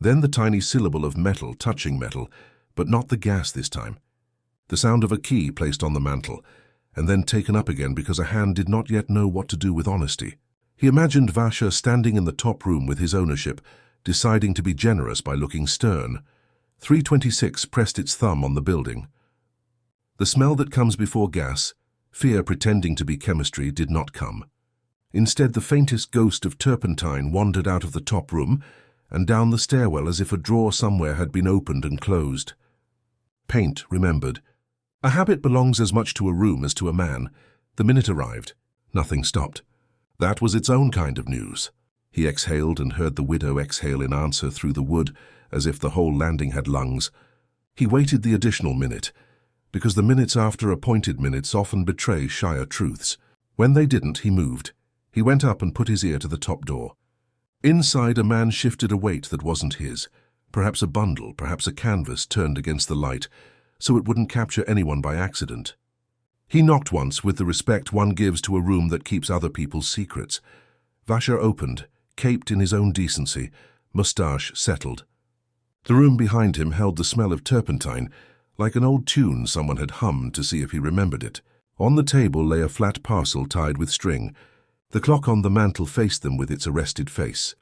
Then the tiny syllable of metal touching metal, but not the gas this time. The sound of a key placed on the mantel, and then taken up again because a hand did not yet know what to do with honesty. He imagined Vacher standing in the top room with his ownership, deciding to be generous by looking stern. 326 pressed its thumb on the building. The smell that comes before gas, fear pretending to be chemistry, did not come. Instead, the faintest ghost of turpentine wandered out of the top room and down the stairwell as if a drawer somewhere had been opened and closed. Paint remembered. A habit belongs as much to a room as to a man. The minute arrived. Nothing stopped. That was its own kind of news. He exhaled and heard the widow exhale in answer through the wood, as if the whole landing had lungs. He waited the additional minute, because the minutes after appointed minutes often betray shyer truths. When they didn't, he moved. He went up and put his ear to the top door. Inside, a man shifted a weight that wasn't his, perhaps a bundle, perhaps a canvas turned against the light, so it wouldn't capture anyone by accident. He knocked once with the respect one gives to a room that keeps other people's secrets. Vacher opened, caped in his own decency, moustache settled. The room behind him held the smell of turpentine, like an old tune someone had hummed to see if he remembered it. On the table lay a flat parcel tied with string. The clock on the mantel faced them with its arrested face.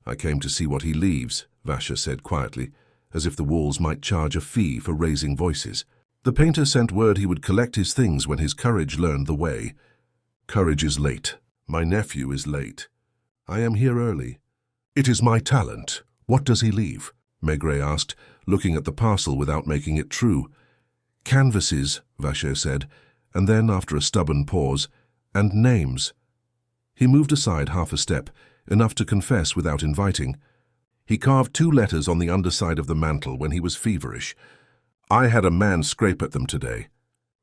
"I came to see what he leaves," Vasher said quietly, as if the walls might charge a fee for raising voices. The painter sent word he would collect his things when his courage learned the way. "Courage is late. My nephew is late. I am here early." "It is my talent. What does he leave?" Maigret asked, looking at the parcel without making it true. "Canvases," Vasher said, and then, after a stubborn pause, "and names." He moved aside half a step, enough to confess without inviting. He carved 2 letters on the underside of the mantel when he was feverish. "I had a man scrape at them today.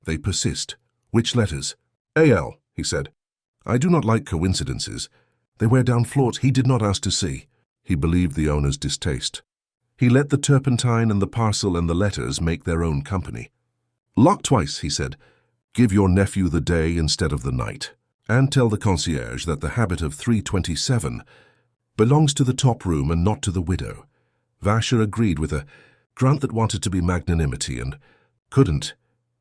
They persist." "Which letters?" "AL," he said. "I do not like coincidences. They wear down floors he did not ask to see." He believed the owner's distaste. He let the turpentine and the parcel and the letters make their own company. "Lock twice," he said. "Give your nephew the day instead of the night. And tell the concierge that the habit of 327 belongs to the top room and not to the widow." Vasher agreed with a grunt that wanted to be magnanimity and couldn't.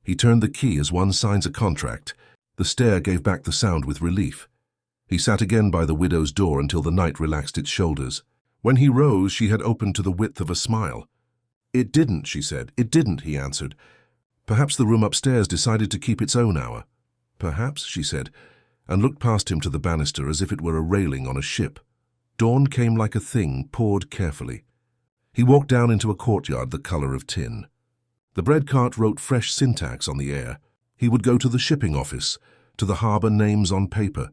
He turned the key as one signs a contract. The stair gave back the sound with relief. He sat again by the widow's door until the night relaxed its shoulders. When he rose, she had opened to the width of a smile. "It didn't," she said. "It didn't," he answered. "Perhaps the room upstairs decided to keep its own hour." "Perhaps," she said, and looked past him to the banister as if it were a railing on a ship. Dawn came like a thing poured carefully. He walked down into a courtyard the color of tin. The bread cart wrote fresh syntax on the air. He would go to the shipping office, to the harbor names on paper,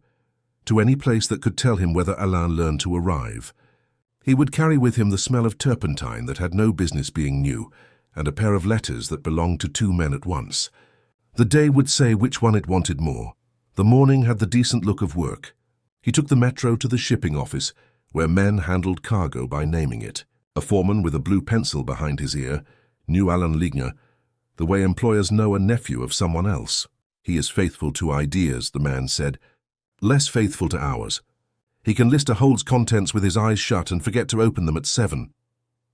to any place that could tell him whether Alain learned to arrive. He would carry with him the smell of turpentine that had no business being new, and a pair of letters that belonged to 2 men at once. The day would say which one it wanted more. The morning had the decent look of work. He took the metro to the shipping office, where men handled cargo by naming it. A foreman with a blue pencil behind his ear knew Alain Ligner, the way employers know a nephew of someone else. "He is faithful to ideas," the man said, "less faithful to ours. He can list a hold's contents with his eyes shut and forget to open them at 7.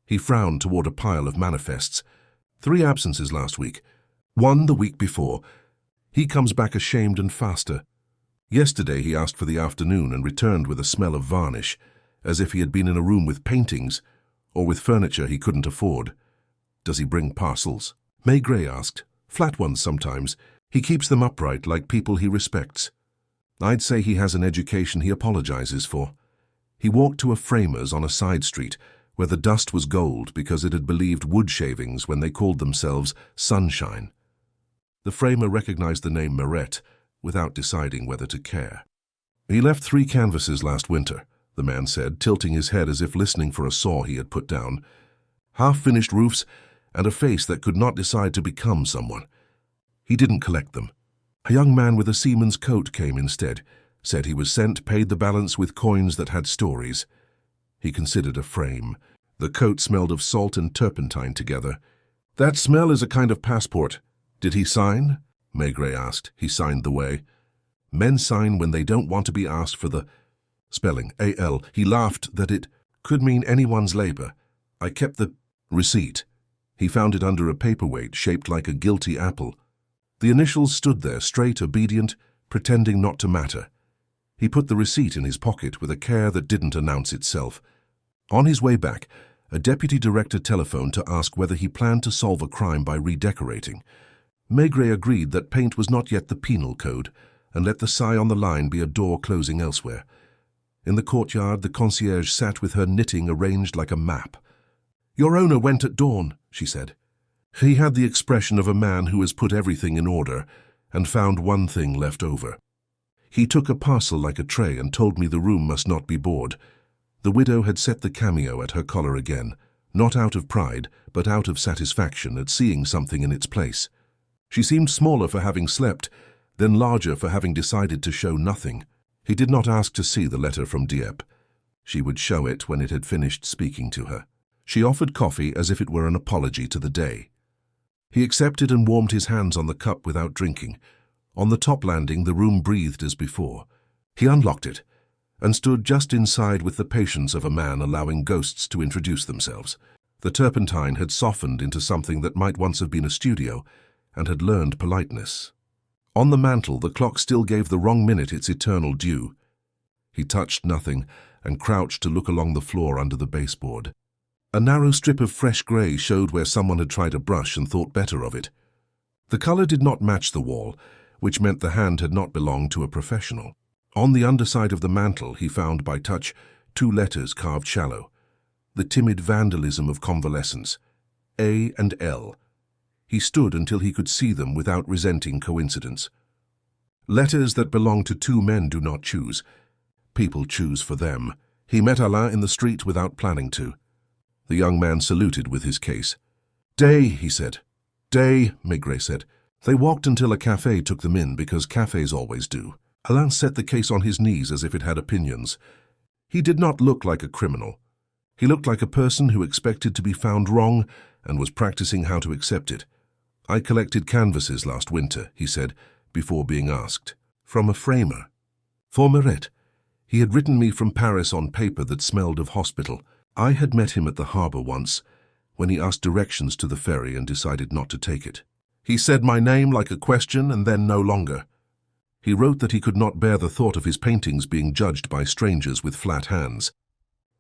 He frowned toward a pile of manifests. 3 absences last week. 1 the week before. He comes back ashamed and faster. Yesterday he asked for the afternoon and returned with a smell of varnish, as if he had been in a room with paintings, or with furniture he couldn't afford. Does he bring parcels? Maigret asked. Flat ones sometimes. He keeps them upright like people he respects. I'd say he has an education he apologizes for. He walked to a framer's on a side street, where the dust was gold because it had believed wood shavings when they called themselves Sunshine. The framer recognized the name Meret without deciding whether to care. He left 3 canvases last winter, the man said, tilting his head as if listening for a saw he had put down. Half-finished roofs and a face that could not decide to become someone. He didn't collect them. A young man with a seaman's coat came instead, said he was sent, paid the balance with coins that had stories. He considered a frame. The coat smelled of salt and turpentine together. That smell is a kind of passport. Did he sign? Maigret asked. He signed the way. Men sign when they don't want to be asked for the spelling, A-L. He laughed that it could mean anyone's labor. I kept the receipt. He found it under a paperweight shaped like a guilty apple. The initials stood there, straight, obedient, pretending not to matter. He put the receipt in his pocket with a care that didn't announce itself. On his way back, a deputy director telephoned to ask whether he planned to solve a crime by redecorating. Maigret agreed that paint was not yet the penal code, and let the sigh on the line be a door closing elsewhere. In the courtyard, the concierge sat with her knitting arranged like a map. Your owner went at dawn, she said. He had the expression of a man who has put everything in order and found one thing left over. He took a parcel like a tray and told me the room must not be bored. The widow had set the cameo at her collar again, not out of pride, but out of satisfaction at seeing something in its place. She seemed smaller for having slept, then larger for having decided to show nothing. He did not ask to see the letter from Dieppe. She would show it when it had finished speaking to her. She offered coffee as if it were an apology to the day. He accepted and warmed his hands on the cup without drinking. On the top landing, the room breathed as before. He unlocked it and stood just inside with the patience of a man allowing ghosts to introduce themselves. The turpentine had softened into something that might once have been a studio and had learned politeness. On the mantel, the clock still gave the wrong minute its eternal due. He touched nothing and crouched to look along the floor under the baseboard. A narrow strip of fresh grey showed where someone had tried a brush and thought better of it. The colour did not match the wall, which meant the hand had not belonged to a professional. On the underside of the mantel, he found by touch 2 letters carved shallow, the timid vandalism of convalescence, A and L. He stood until he could see them without resenting coincidence. Letters that belong to 2 men do not choose. People choose for them. He met Alain in the street without planning to. The young man saluted with his case. "Day," he said. "Day," Maigret said. They walked until a café took them in, because cafés always do. Alain set the case on his knees as if it had opinions. He did not look like a criminal. He looked like a person who expected to be found wrong and was practicing how to accept it. "I collected canvases last winter," he said, before being asked. "From a framer. For Meret. He had written me from Paris on paper that smelled of hospital. I had met him at the harbour once, when he asked directions to the ferry and decided not to take it. He said my name like a question and then no longer. He wrote that he could not bear the thought of his paintings being judged by strangers with flat hands.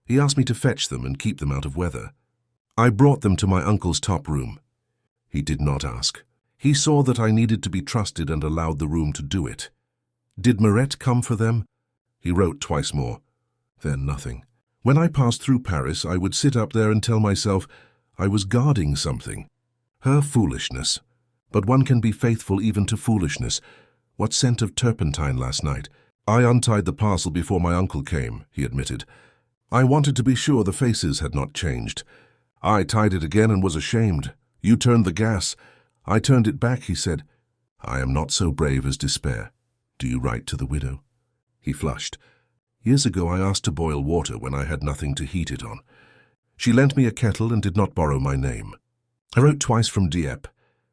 He asked me to fetch them and keep them out of weather. I brought them to my uncle's top room. He did not ask. He saw that I needed to be trusted and allowed the room to do it. Did Meret come for them? He wrote twice more. Then nothing. When I passed through Paris, I would sit up there and tell myself I was guarding something. Her foolishness. But one can be faithful even to foolishness. What scent of turpentine last night? I untied the parcel before my uncle came, he admitted. I wanted to be sure the faces had not changed. I tied it again and was ashamed. You turned the gas. I turned it back, he said. I am not so brave as despair. Do you write to the widow? He flushed. Years ago I asked to boil water when I had nothing to heat it on. She lent me a kettle and did not borrow my name. I wrote twice from Dieppe,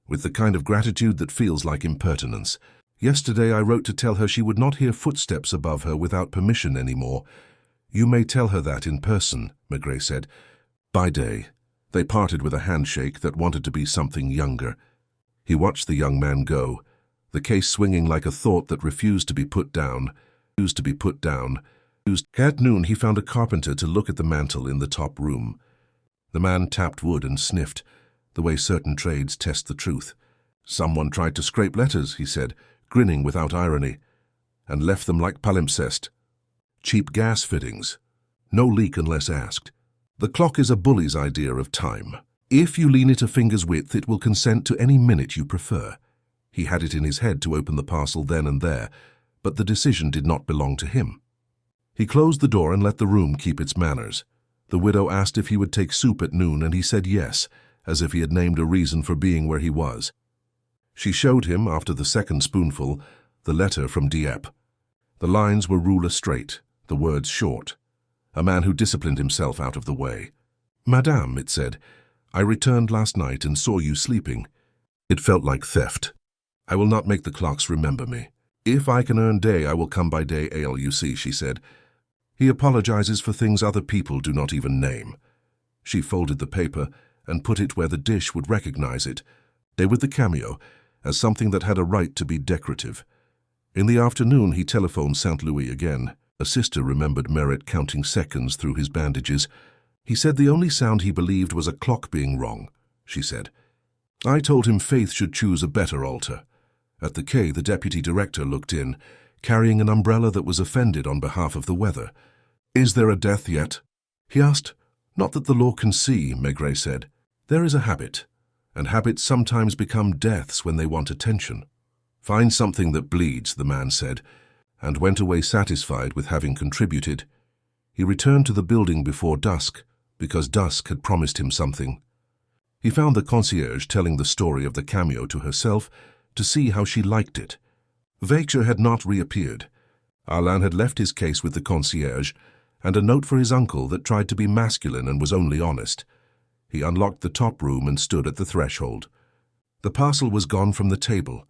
with the kind of gratitude that feels like impertinence. Yesterday I wrote to tell her she would not hear footsteps above her without permission anymore. You may tell her that in person, Maigret said. By day, they parted with a handshake that wanted to be something younger. He watched the young man go, the case swinging like a thought that refused to be put down. At noon he found a carpenter to look at the mantel in the top room. The man tapped wood and sniffed, the way certain trades test the truth. Someone tried to scrape letters, he said, grinning without irony, and left them like palimpsest. Cheap gas fittings. No leak unless asked. The clock is a bully's idea of time. If you lean it a finger's width, it will consent to any minute you prefer. He had it in his head to open the parcel then and there, but the decision did not belong to him. He closed the door and let the room keep its manners. The widow asked if he would take soup at noon, and he said yes, as if he had named a reason for being where he was. She showed him, after the second spoonful, the letter from Dieppe. The lines were ruler straight, the words short. A man who disciplined himself out of the way. Madame, it said, I returned last night and saw you sleeping. It felt like theft. I will not make the clocks remember me. If I can earn day, I will come by day ale, you see, she said. He apologizes for things other people do not even name. She folded the paper and put it where the dish would recognize it, with the cameo, as something that had a right to be decorative. In the afternoon, he telephoned St. Louis again. A sister remembered Meret counting seconds through his bandages. He said the only sound he believed was a clock being wrong, she said. I told him Faith should choose a better altar. At the quay, the deputy director looked in, carrying an umbrella that was offended on behalf of the weather. Is there a death yet? He asked. Not that the law can see, Maigret said. There is a habit, and habits sometimes become deaths when they want attention. Find something that bleeds, the man said, and went away satisfied with having contributed. He returned to the building before dusk, because dusk had promised him something. He found the concierge telling the story of the cameo to herself to see how she liked it. Vaicher had not reappeared. Alain had left his case with the concierge and a note for his uncle that tried to be masculine and was only honest. He unlocked the top room and stood at the threshold. The parcel was gone from the table.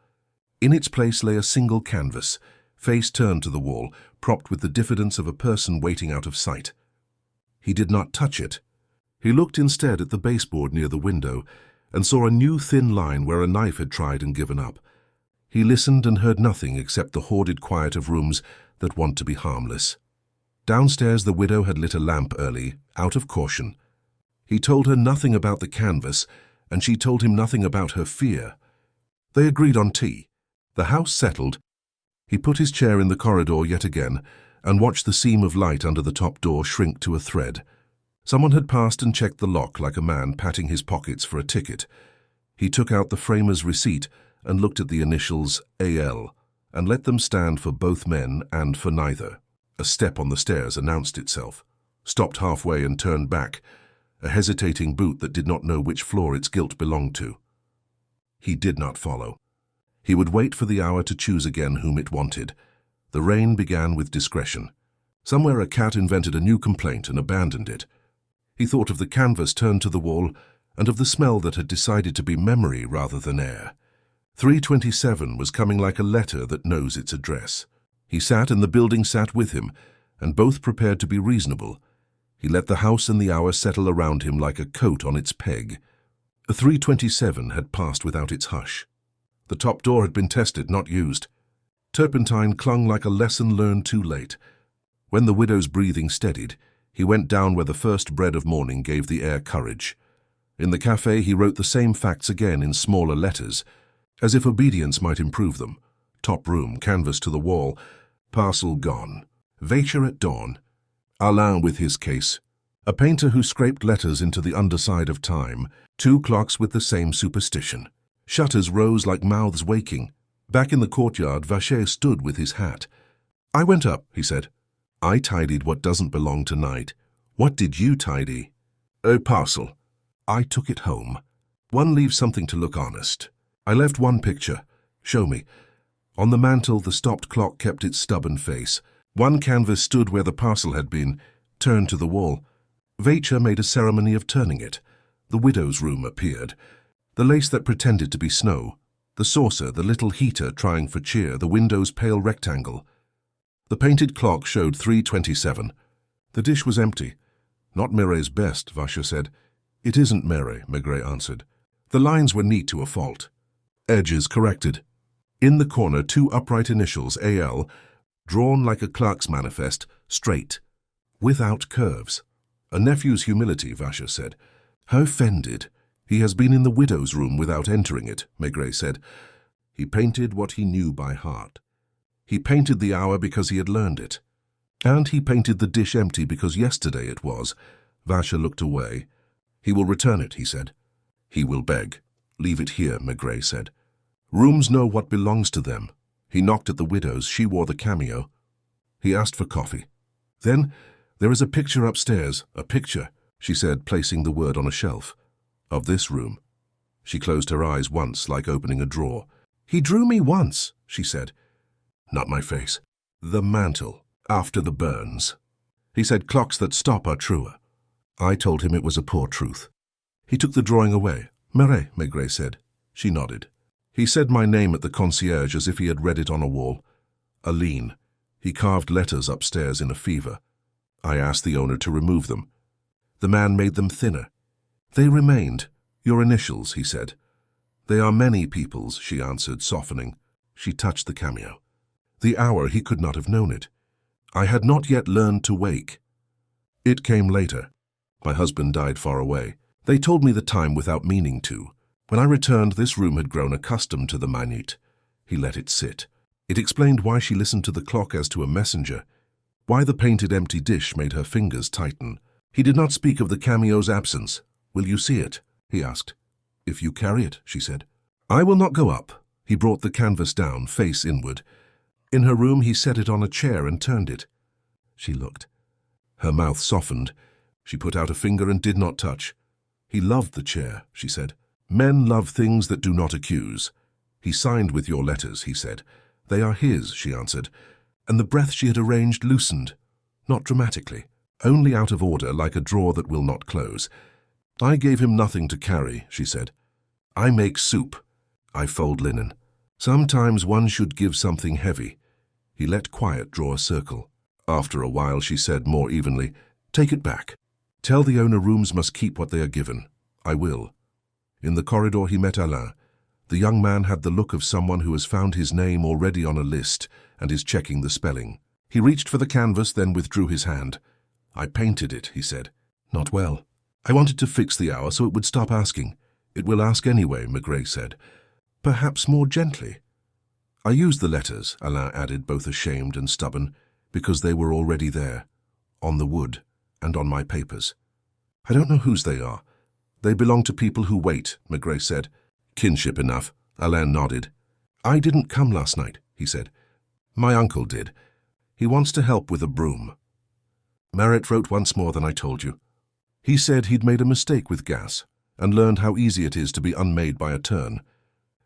In its place lay a single canvas, face turned to the wall, propped with the diffidence of a person waiting out of sight. He did not touch it. He looked instead at the baseboard near the window and saw a new thin line where a knife had tried and given up. He listened and heard nothing except the hoarded quiet of rooms that want to be harmless. Downstairs the widow had lit a lamp early, out of caution. He told her nothing about the canvas, and she told him nothing about her fear. They agreed on tea. The house settled. He put his chair in the corridor yet again and watched the seam of light under the top door shrink to a thread. Someone had passed and checked the lock like a man patting his pockets for a ticket. He took out the framer's receipt and looked at the initials AL and let them stand for both men and for neither. A step on the stairs announced itself, stopped halfway and turned back, a hesitating boot that did not know which floor its guilt belonged to. He did not follow. He would wait for the hour to choose again whom it wanted. The rain began with discretion. Somewhere a cat invented a new complaint and abandoned it. He thought of the canvas turned to the wall and of the smell that had decided to be memory rather than air. 327 was coming like a letter that knows its address. He sat and the building sat with him, and both prepared to be reasonable. He let the house and the hour settle around him like a coat on its peg. 327 had passed without its hush. The top door had been tested, not used. Turpentine clung like a lesson learned too late. When the widow's breathing steadied, he went down where the first bread of morning gave the air courage. In the cafe he wrote the same facts again in smaller letters, as if obedience might improve them. Top room, canvas to the wall, parcel gone. Vacher at dawn. Alain with his case. A painter who scraped letters into the underside of time. 2 clocks with the same superstition. Shutters rose like mouths waking. Back in the courtyard, Vacher stood with his hat. "I went up," he said. "I tidied what doesn't belong tonight. What did you tidy?" "A parcel. I took it home. One leaves something to look honest. I left one picture. Show me." On the mantel, the stopped clock kept its stubborn face. One canvas stood where the parcel had been, turned to the wall. Vacher made a ceremony of turning it. The widow's room appeared. The lace that pretended to be snow. The saucer, the little heater trying for cheer, the window's pale rectangle. The painted clock showed 3:27. The dish was empty. "Not Mireille's best," Vacher said. "It isn't Mireille," Maigret answered. The lines were neat to a fault. Edges corrected. In the corner, 2 upright initials, AL, drawn like a clerk's manifest, straight, without curves. "A nephew's humility," Vacher said. "How offended. He has been in the widow's room without entering it," Maigret said. He painted what he knew by heart. He painted the hour because he had learned it. And he painted the dish empty because yesterday it was. Vacher looked away. "He will return it," he said. "He will beg." "Leave it here," Maigret said. "Rooms know what belongs to them." He knocked at the widow's. She wore the cameo. He asked for coffee. "Then there is a picture upstairs, a picture," she said, placing the word on a shelf. "Of this room." She closed her eyes once, like opening a drawer. "He drew me once," she said. "Not my face." "The mantle, after the burns." He said, "Clocks that stop are truer." I told him it was a poor truth. He took the drawing away. "Mireille," Maigret said. She nodded. He said my name at the concierge as if he had read it on a wall. Aline. He carved letters upstairs in a fever. I asked the owner to remove them. The man made them thinner. "They remained. Your initials," he said. "They are many people's," she answered, softening. She touched the cameo. The hour, he could not have known it. I had not yet learned to wake. It came later. My husband died far away. They told me the time without meaning to. When I returned, this room had grown accustomed to the minute. He let it sit. It explained why she listened to the clock as to a messenger, why the painted empty dish made her fingers tighten. He did not speak of the cameo's absence. "Will you see it?" he asked. "If you carry it," she said. "I will not go up." He brought the canvas down, face inward. In her room, he set it on a chair and turned it. She looked. Her mouth softened. She put out a finger and did not touch. "He loved the chair," she said. "Men love things that do not accuse." "He signed with your letters," he said. "They are his," she answered, and the breath she had arranged loosened, not dramatically, only out of order like a drawer that will not close. "I gave him nothing to carry," she said. "I make soup. I fold linen. Sometimes one should give something heavy." He let quiet draw a circle. After a while she said more evenly, "Take it back. Tell the owner rooms must keep what they are given." "I will." In the corridor he met Alain. The young man had the look of someone who has found his name already on a list and is checking the spelling. He reached for the canvas, then withdrew his hand. "I painted it," he said. "Not well. I wanted to fix the hour so it would stop asking." "It will ask anyway," Maigret said. "Perhaps more gently." "I used the letters," Alain added, both ashamed and stubborn, "because they were already there, on the wood and on my papers. I don't know whose they are. They belong to people who wait," Maigret said. "Kinship enough," Alain nodded. "I didn't come last night," he said. "My uncle did. He wants to help with a broom." Marit wrote once more than I told you. He said he'd made a mistake with gas and learned how easy it is to be unmade by a turn,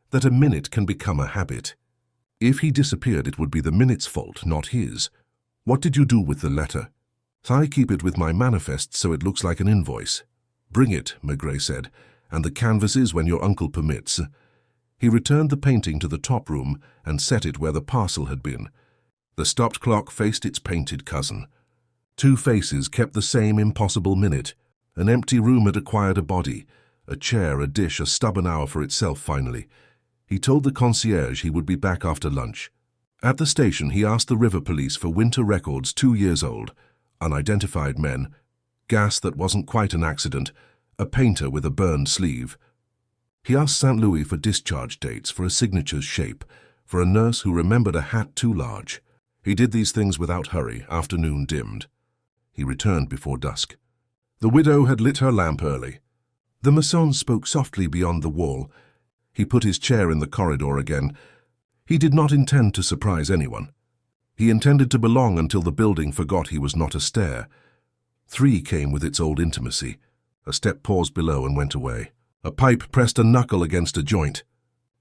that a minute can become a habit. If he disappeared, it would be the minute's fault, not his. "What did you do with the letter?" "I keep it with my manifest so it looks like an invoice." "Bring it," Maigret said, "and the canvases when your uncle permits." He returned the painting to the top room and set it where the parcel had been. The stopped clock faced its painted cousin. Two faces kept the same impossible minute. An empty room had acquired a body, a chair, a dish, a stubborn hour for itself finally. He told the concierge he would be back after lunch. At the station, he asked the river police for winter records 2 years old, unidentified men, gas that wasn't quite an accident, a painter with a burned sleeve. He asked St. Louis for discharge dates, for a signature's shape, for a nurse who remembered a hat too large. He did these things without hurry. Afternoon dimmed. He returned before dusk. The widow had lit her lamp early. The mason spoke softly beyond the wall. He put his chair in the corridor again. He did not intend to surprise anyone. He intended to belong until the building forgot he was not a stair. 3 came with its old intimacy. A step paused below and went away. A pipe pressed a knuckle against a joint.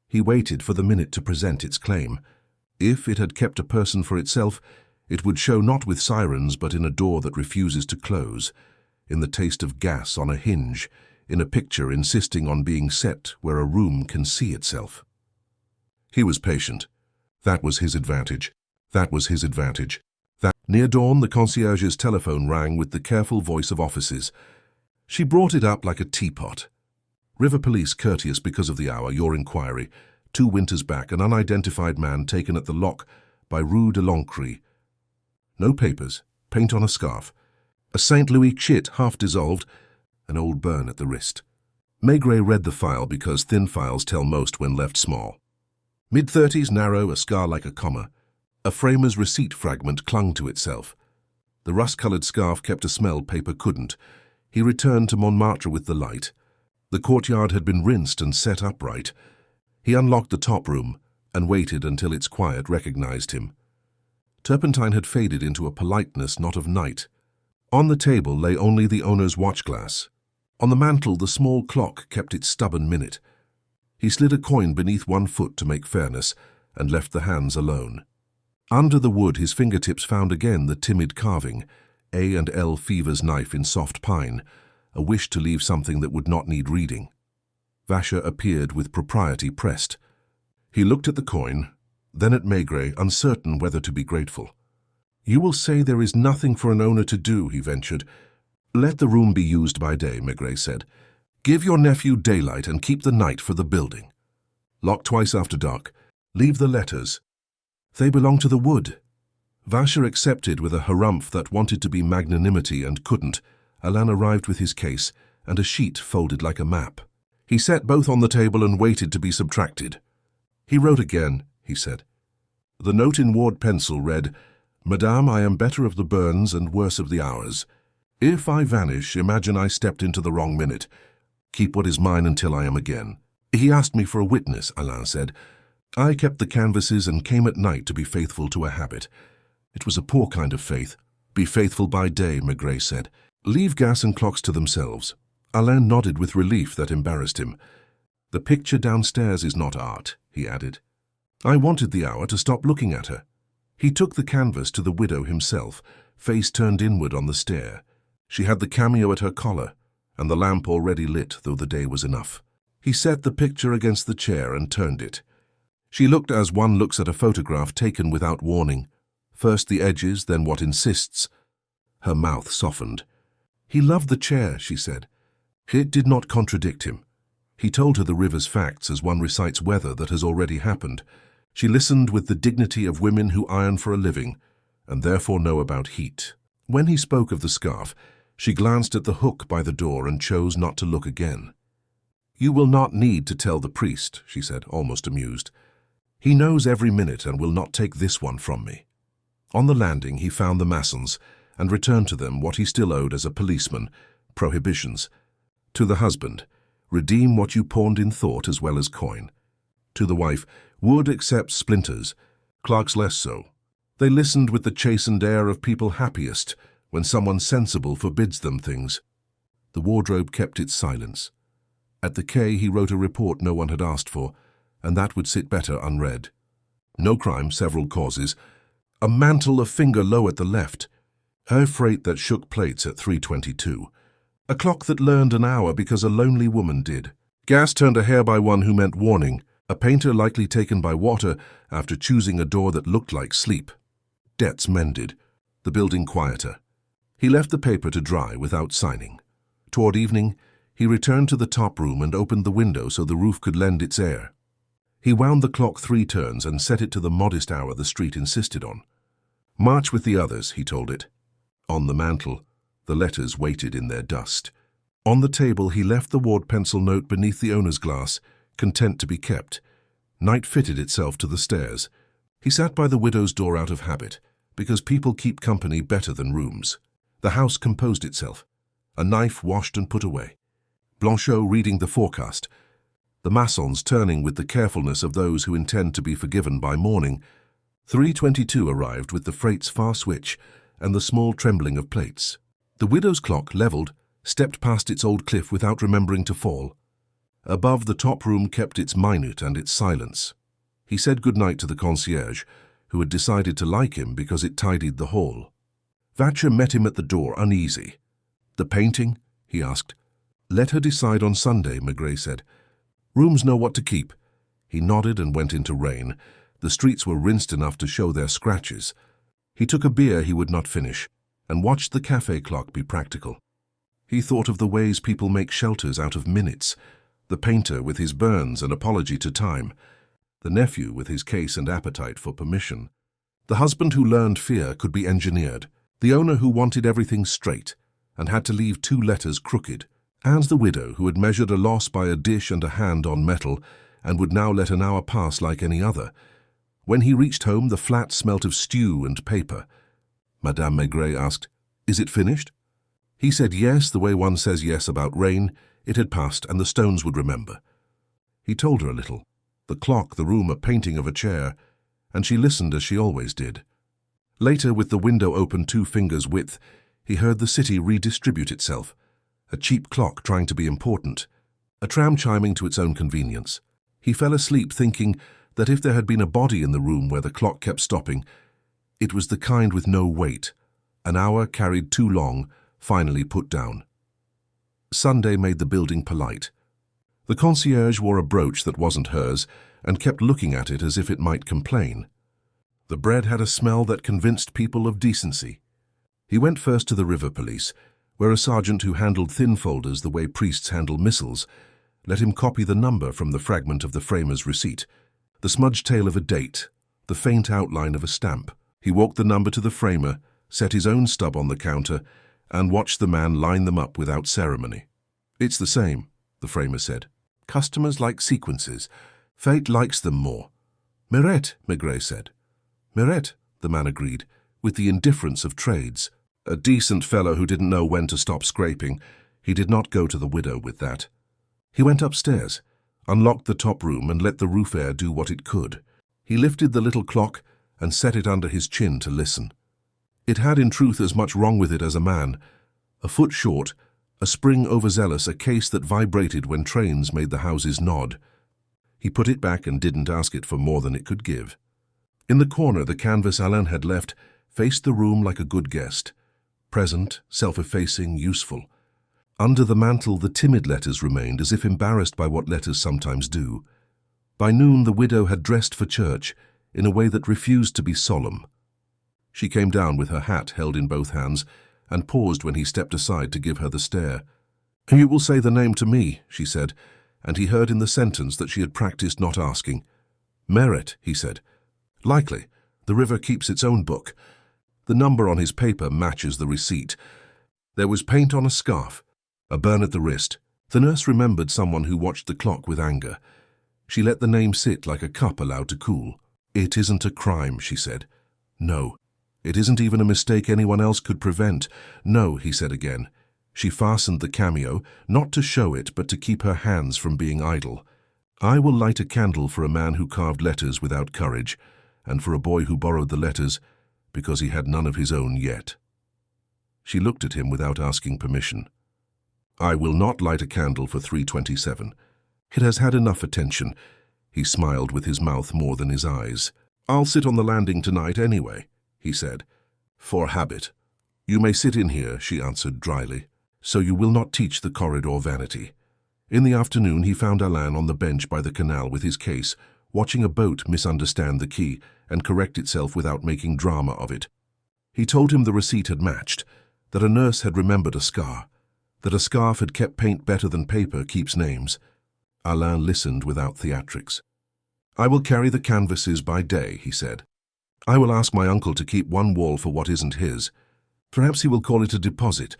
He waited for the minute to present its claim. If it had kept a person for itself, it would show not with sirens but in a door that refuses to close, in the taste of gas on a hinge, in a picture insisting on being set where a room can see itself. He was patient. That was his advantage. That was his advantage. Near dawn, the concierge's telephone rang with the careful voice of offices. She brought it up like a teapot. "River police courteous because of the hour, your inquiry. 2 winters back, an unidentified man taken at the lock by Rue de l'Ancre. No papers, paint on a scarf. A St. Louis chit half dissolved, an old burn at the wrist." Maigret read the file because thin files tell most when left small. Mid-30s, narrow, a scar like a comma. A framer's receipt fragment clung to itself. The rust-colored scarf kept a smell paper couldn't. He returned to Montmartre with the light. The courtyard had been rinsed and set upright. He unlocked the top room and waited until its quiet recognized him. Turpentine had faded into a politeness not of night. On the table lay only the owner's watch-glass. On the mantel, the small clock kept its stubborn minute. He slid a coin beneath one foot to make fairness and left the hands alone. Under the wood, his fingertips found again the timid carving, A and L Fever's knife in soft pine, a wish to leave something that would not need reading. Vacher appeared with propriety pressed. He looked at the coin, then at Maigret, uncertain whether to be grateful. "You will say there is nothing for an owner to do," he ventured. "Let the room be used by day," Maigret said. "Give your nephew daylight and keep the night for the building. Lock twice after dark. Leave the letters. They belong to the wood." Vacher accepted with a harumph that wanted to be magnanimity and couldn't. Alain arrived with his case and a sheet folded like a map. He set both on the table and waited to be subtracted. He wrote again, he said. The note in ward pencil read, "Madame, I am better of the burns and worse of the hours. If I vanish, imagine I stepped into the wrong minute. Keep what is mine until I am again." "He asked me for a witness," Alain said. "I kept the canvases and came at night to be faithful to a habit. It was a poor kind of faith. Be faithful by day," Maigret said. "Leave gas and clocks to themselves." Alain nodded with relief that embarrassed him. "The picture downstairs is not art," he added. "I wanted the hour to stop looking at her." He took the canvas to the widow himself, face turned inward on the stair. She had the cameo at her collar, and the lamp already lit, though the day was enough. He set the picture against the chair and turned it. She looked as one looks at a photograph taken without warning. First the edges, then what insists. Her mouth softened. "He loved the chair," she said. It did not contradict him. He told her the river's facts as one recites weather that has already happened. She listened with the dignity of women who iron for a living, and therefore know about heat. When he spoke of the scarf, she glanced at the hook by the door and chose not to look again. "You will not need to tell the priest," she said, almost amused. "He knows every minute and will not take this one from me." On the landing he found the maçons and returned to them what he still owed as a policeman, prohibitions. To the husband, redeem what you pawned in thought as well as coin. To the wife, wood except splinters, clerks less so. They listened with the chastened air of people happiest when someone sensible forbids them things. The wardrobe kept its silence. At the quay he wrote a report no one had asked for, and that would sit better unread. No crime, several causes. A mantle a finger low at the left. Her freight that shook plates at 3:22. A clock that learned an hour because a lonely woman did. Gas turned a hair by one who meant warning. A painter likely taken by water after choosing a door that looked like sleep. Debts mended. The building quieter. He left the paper to dry without signing. Toward evening, he returned to the top room and opened the window so the roof could lend its air. He wound the clock 3 turns and set it to the modest hour the street insisted on. "March with the others," he told it. On the mantel, the letters waited in their dust. On the table he left the ward pencil note beneath the owner's glass, content to be kept. Night fitted itself to the stairs. He sat by the widow's door out of habit, because people keep company better than rooms. The house composed itself. A knife washed and put away. Blanchot reading the forecast. The maçons turning with the carefulness of those who intend to be forgiven by morning. 3:22 arrived with the freight's far switch and the small trembling of plates. The widow's clock, levelled, stepped past its old cliff without remembering to fall. Above, the top room kept its minute and its silence. He said good night to the concierge, who had decided to like him because it tidied the hall. Vacher met him at the door, uneasy. "The painting?" he asked. "Let her decide on Sunday," Maigret said. "Rooms know what to keep." He nodded and went into rain. The streets were rinsed enough to show their scratches. He took a beer he would not finish and watched the café clock be practical. He thought of the ways people make shelters out of minutes, the painter with his burns and apology to time, the nephew with his case and appetite for permission. The husband who learned fear could be engineered, the owner who wanted everything straight and had to leave 2 letters crooked, and the widow who had measured a loss by a dish and a hand on metal and would now let an hour pass like any other. When he reached home, the flat smelt of stew and paper. Madame Maigret asked, "Is it finished?" He said yes, the way one says yes about rain. It had passed, and the stones would remember. He told her a little. The clock, the room, a painting of a chair, and she listened as she always did. Later, with the window open 2 fingers' width, he heard the city redistribute itself. A cheap clock trying to be important. A tram chiming to its own convenience. He fell asleep thinking that if there had been a body in the room where the clock kept stopping, it was the kind with no weight. An hour carried too long, finally put down. Sunday made the building polite. The concierge wore a brooch that wasn't hers and kept looking at it as if it might complain. The bread had a smell that convinced people of decency. He went first to the river police, where a sergeant who handled thin folders the way priests handle missals let him copy the number from the fragment of the framer's receipt, the smudged tail of a date, the faint outline of a stamp. He walked the number to the framer, set his own stub on the counter, and watched the man line them up without ceremony. "It's the same," the framer said. "Customers like sequences. Fate likes them more." "Meret," Maigret said. "Meret," the man agreed, with the indifference of trades. A decent fellow who didn't know when to stop scraping. He did not go to the widow with that. He went upstairs, unlocked the top room and let the roof air do what it could. He lifted the little clock and set it under his chin to listen. It had in truth as much wrong with it as a man. A foot short, a spring overzealous, a case that vibrated when trains made the houses nod. He put it back and didn't ask it for more than it could give. In the corner, the canvas Alain had left faced the room like a good guest. Present, self-effacing, useful. Under the mantle, the timid letters remained, as if embarrassed by what letters sometimes do. By noon, the widow had dressed for church in a way that refused to be solemn. She came down with her hat held in both hands and paused when he stepped aside to give her the stare. "You will say the name to me," she said, and he heard in the sentence that she had practiced not asking. "Merit," he said. "Likely. The river keeps its own book." The number on his paper matches the receipt. There was paint on a scarf, a burn at the wrist. The nurse remembered someone who watched the clock with anger. She let the name sit like a cup allowed to cool. "It isn't a crime," she said. "No. It isn't even a mistake anyone else could prevent." "No," he said again. She fastened the cameo, not to show it, but to keep her hands from being idle. "I will light a candle for a man who carved letters without courage, and for a boy who borrowed the letters because he had none of his own yet." She looked at him without asking permission. "I will not light a candle for 327. It has had enough attention." He smiled with his mouth more than his eyes. "I'll sit on the landing tonight anyway," he said. "For habit." "You may sit in here," she answered dryly. "So you will not teach the corridor vanity." In the afternoon he found Alain on the bench by the canal with his case, watching a boat misunderstand the key and correct itself without making drama of it. He told him the receipt had matched, that a nurse had remembered a scar, that a scarf had kept paint better than paper keeps names. Alain listened without theatrics. "I will carry the canvases by day," he said. "I will ask my uncle to keep one wall for what isn't his. Perhaps he will call it a deposit,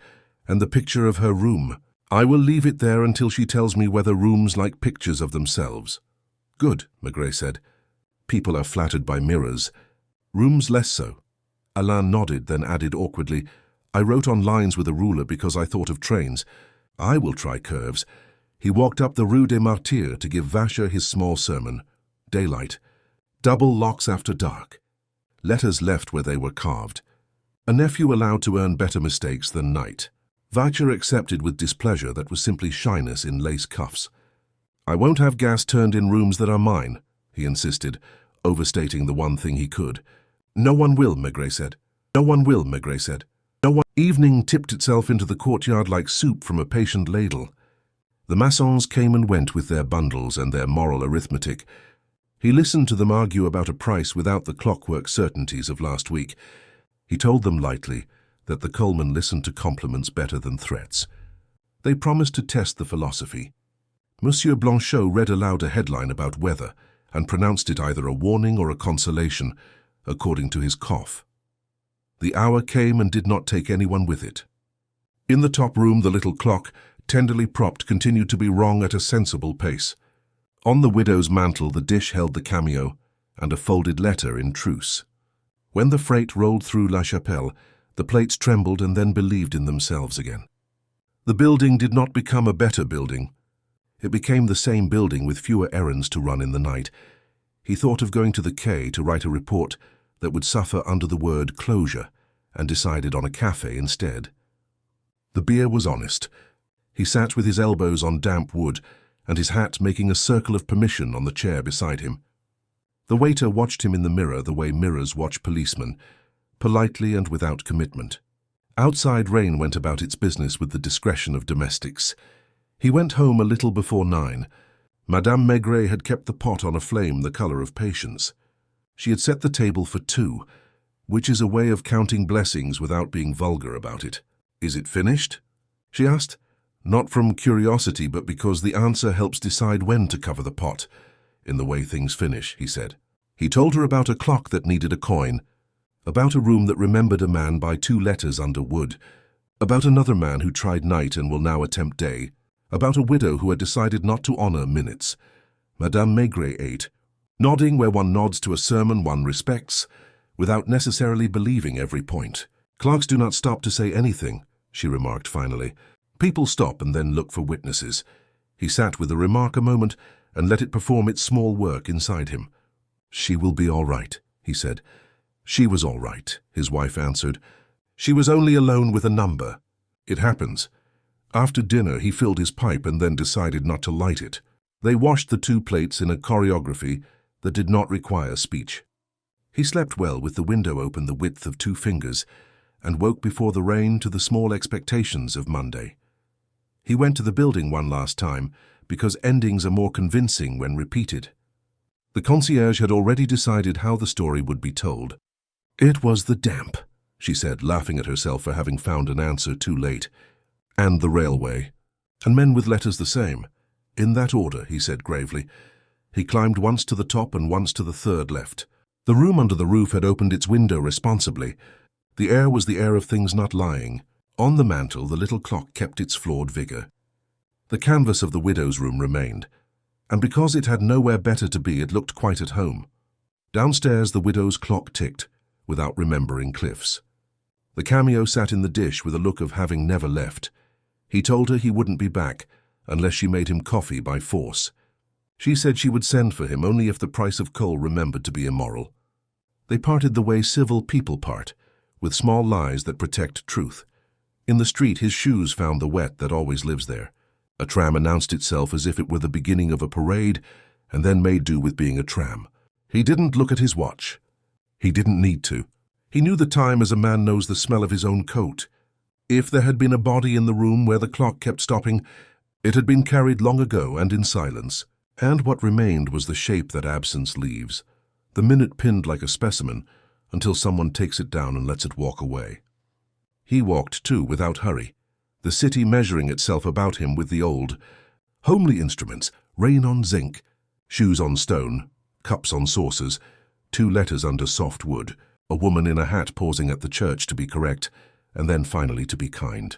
and the picture of her room. I will leave it there until she tells me whether rooms like pictures of themselves." "Good," Maigret said. "People are flattered by mirrors. Rooms less so." Alain nodded, then added awkwardly, "I wrote on lines with a ruler because I thought of trains. I will try curves." He walked up the Rue des Martyrs to give Vacher his small sermon. Daylight. Double locks after dark. Letters left where they were carved. A nephew allowed to earn better mistakes than night. Vacher accepted with displeasure that was simply shyness in lace cuffs. "I won't have gas turned in rooms that are mine," he insisted, overstating the one thing he could. "No one will," Maigret said. "No one will," Maigret said. "No one." Evening tipped itself into the courtyard like soup from a patient ladle. The Massons came and went with their bundles and their moral arithmetic. He listened to them argue about a price without the clockwork certainties of last week. He told them lightly that the Coleman listened to compliments better than threats. They promised to test the philosophy. Monsieur Blanchot read aloud a headline about weather and pronounced it either a warning or a consolation, according to his cough. The hour came and did not take anyone with it. In the top room, the little clock, tenderly propped, continued to be wrong at a sensible pace. On the widow's mantel the dish held the cameo and a folded letter in truce. When the freight rolled through La Chapelle, the plates trembled and then believed in themselves again. The building did not become a better building. It became the same building with fewer errands to run in the night. He thought of going to the quay to write a report that would suffer under the word closure, and decided on a café instead. The beer was honest. He sat with his elbows on damp wood and his hat making a circle of permission on the chair beside him. The waiter watched him in the mirror the way mirrors watch policemen, politely and without commitment. Outside rain went about its business with the discretion of domestics. He went home a little before 9. Madame Maigret had kept the pot on a flame the color of patience. She had set the table for 2, which is a way of counting blessings without being vulgar about it. "Is it finished?" she asked. Not from curiosity, but because the answer helps decide when to cover the pot. "In the way things finish," he said. He told her about a clock that needed a coin, about a room that remembered a man by 2 letters under wood, about another man who tried night and will now attempt day, about a widow who had decided not to honor minutes. Madame Maigret ate, nodding where one nods to a sermon one respects, without necessarily believing every point. "Clocks do not stop to say anything," she remarked finally. "People stop and then look for witnesses." He sat with the remark a moment and let it perform its small work inside him. "She will be all right," he said. "She was all right," his wife answered. "She was only alone with a number. It happens." After dinner he filled his pipe and then decided not to light it. They washed the 2 plates in a choreography that did not require speech. He slept well with the window open the width of 2 fingers and woke before the rain to the small expectations of Monday. He went to the building one last time because endings are more convincing when repeated. The concierge had already decided how the story would be told. "It was the damp," she said, laughing at herself for having found an answer too late. "And the railway. And men with letters the same. "In that order," he said gravely. He climbed once to the top and once to the third left. The room under the roof had opened its window responsibly. The air was the air of things not lying. On the mantel, the little clock kept its flawed vigor. The canvas of the widow's room remained, and because it had nowhere better to be, it looked quite at home. Downstairs, the widow's clock ticked, without remembering Cliff's. The cameo sat in the dish with a look of having never left. He told her he wouldn't be back unless she made him coffee by force. She said she would send for him only if the price of coal remembered to be immoral. They parted the way civil people part, with small lies that protect truth. In the street, his shoes found the wet that always lives there. A tram announced itself as if it were the beginning of a parade, and then made do with being a tram. He didn't look at his watch. He didn't need to. He knew the time as a man knows the smell of his own coat. If there had been a body in the room where the clock kept stopping, it had been carried long ago and in silence. And what remained was the shape that absence leaves, the minute pinned like a specimen, until someone takes it down and lets it walk away. He walked, too, without hurry, the city measuring itself about him with the old, homely instruments, rain on zinc, shoes on stone, cups on saucers, 2 letters under soft wood, a woman in a hat pausing at the church to be correct, and then finally to be kind.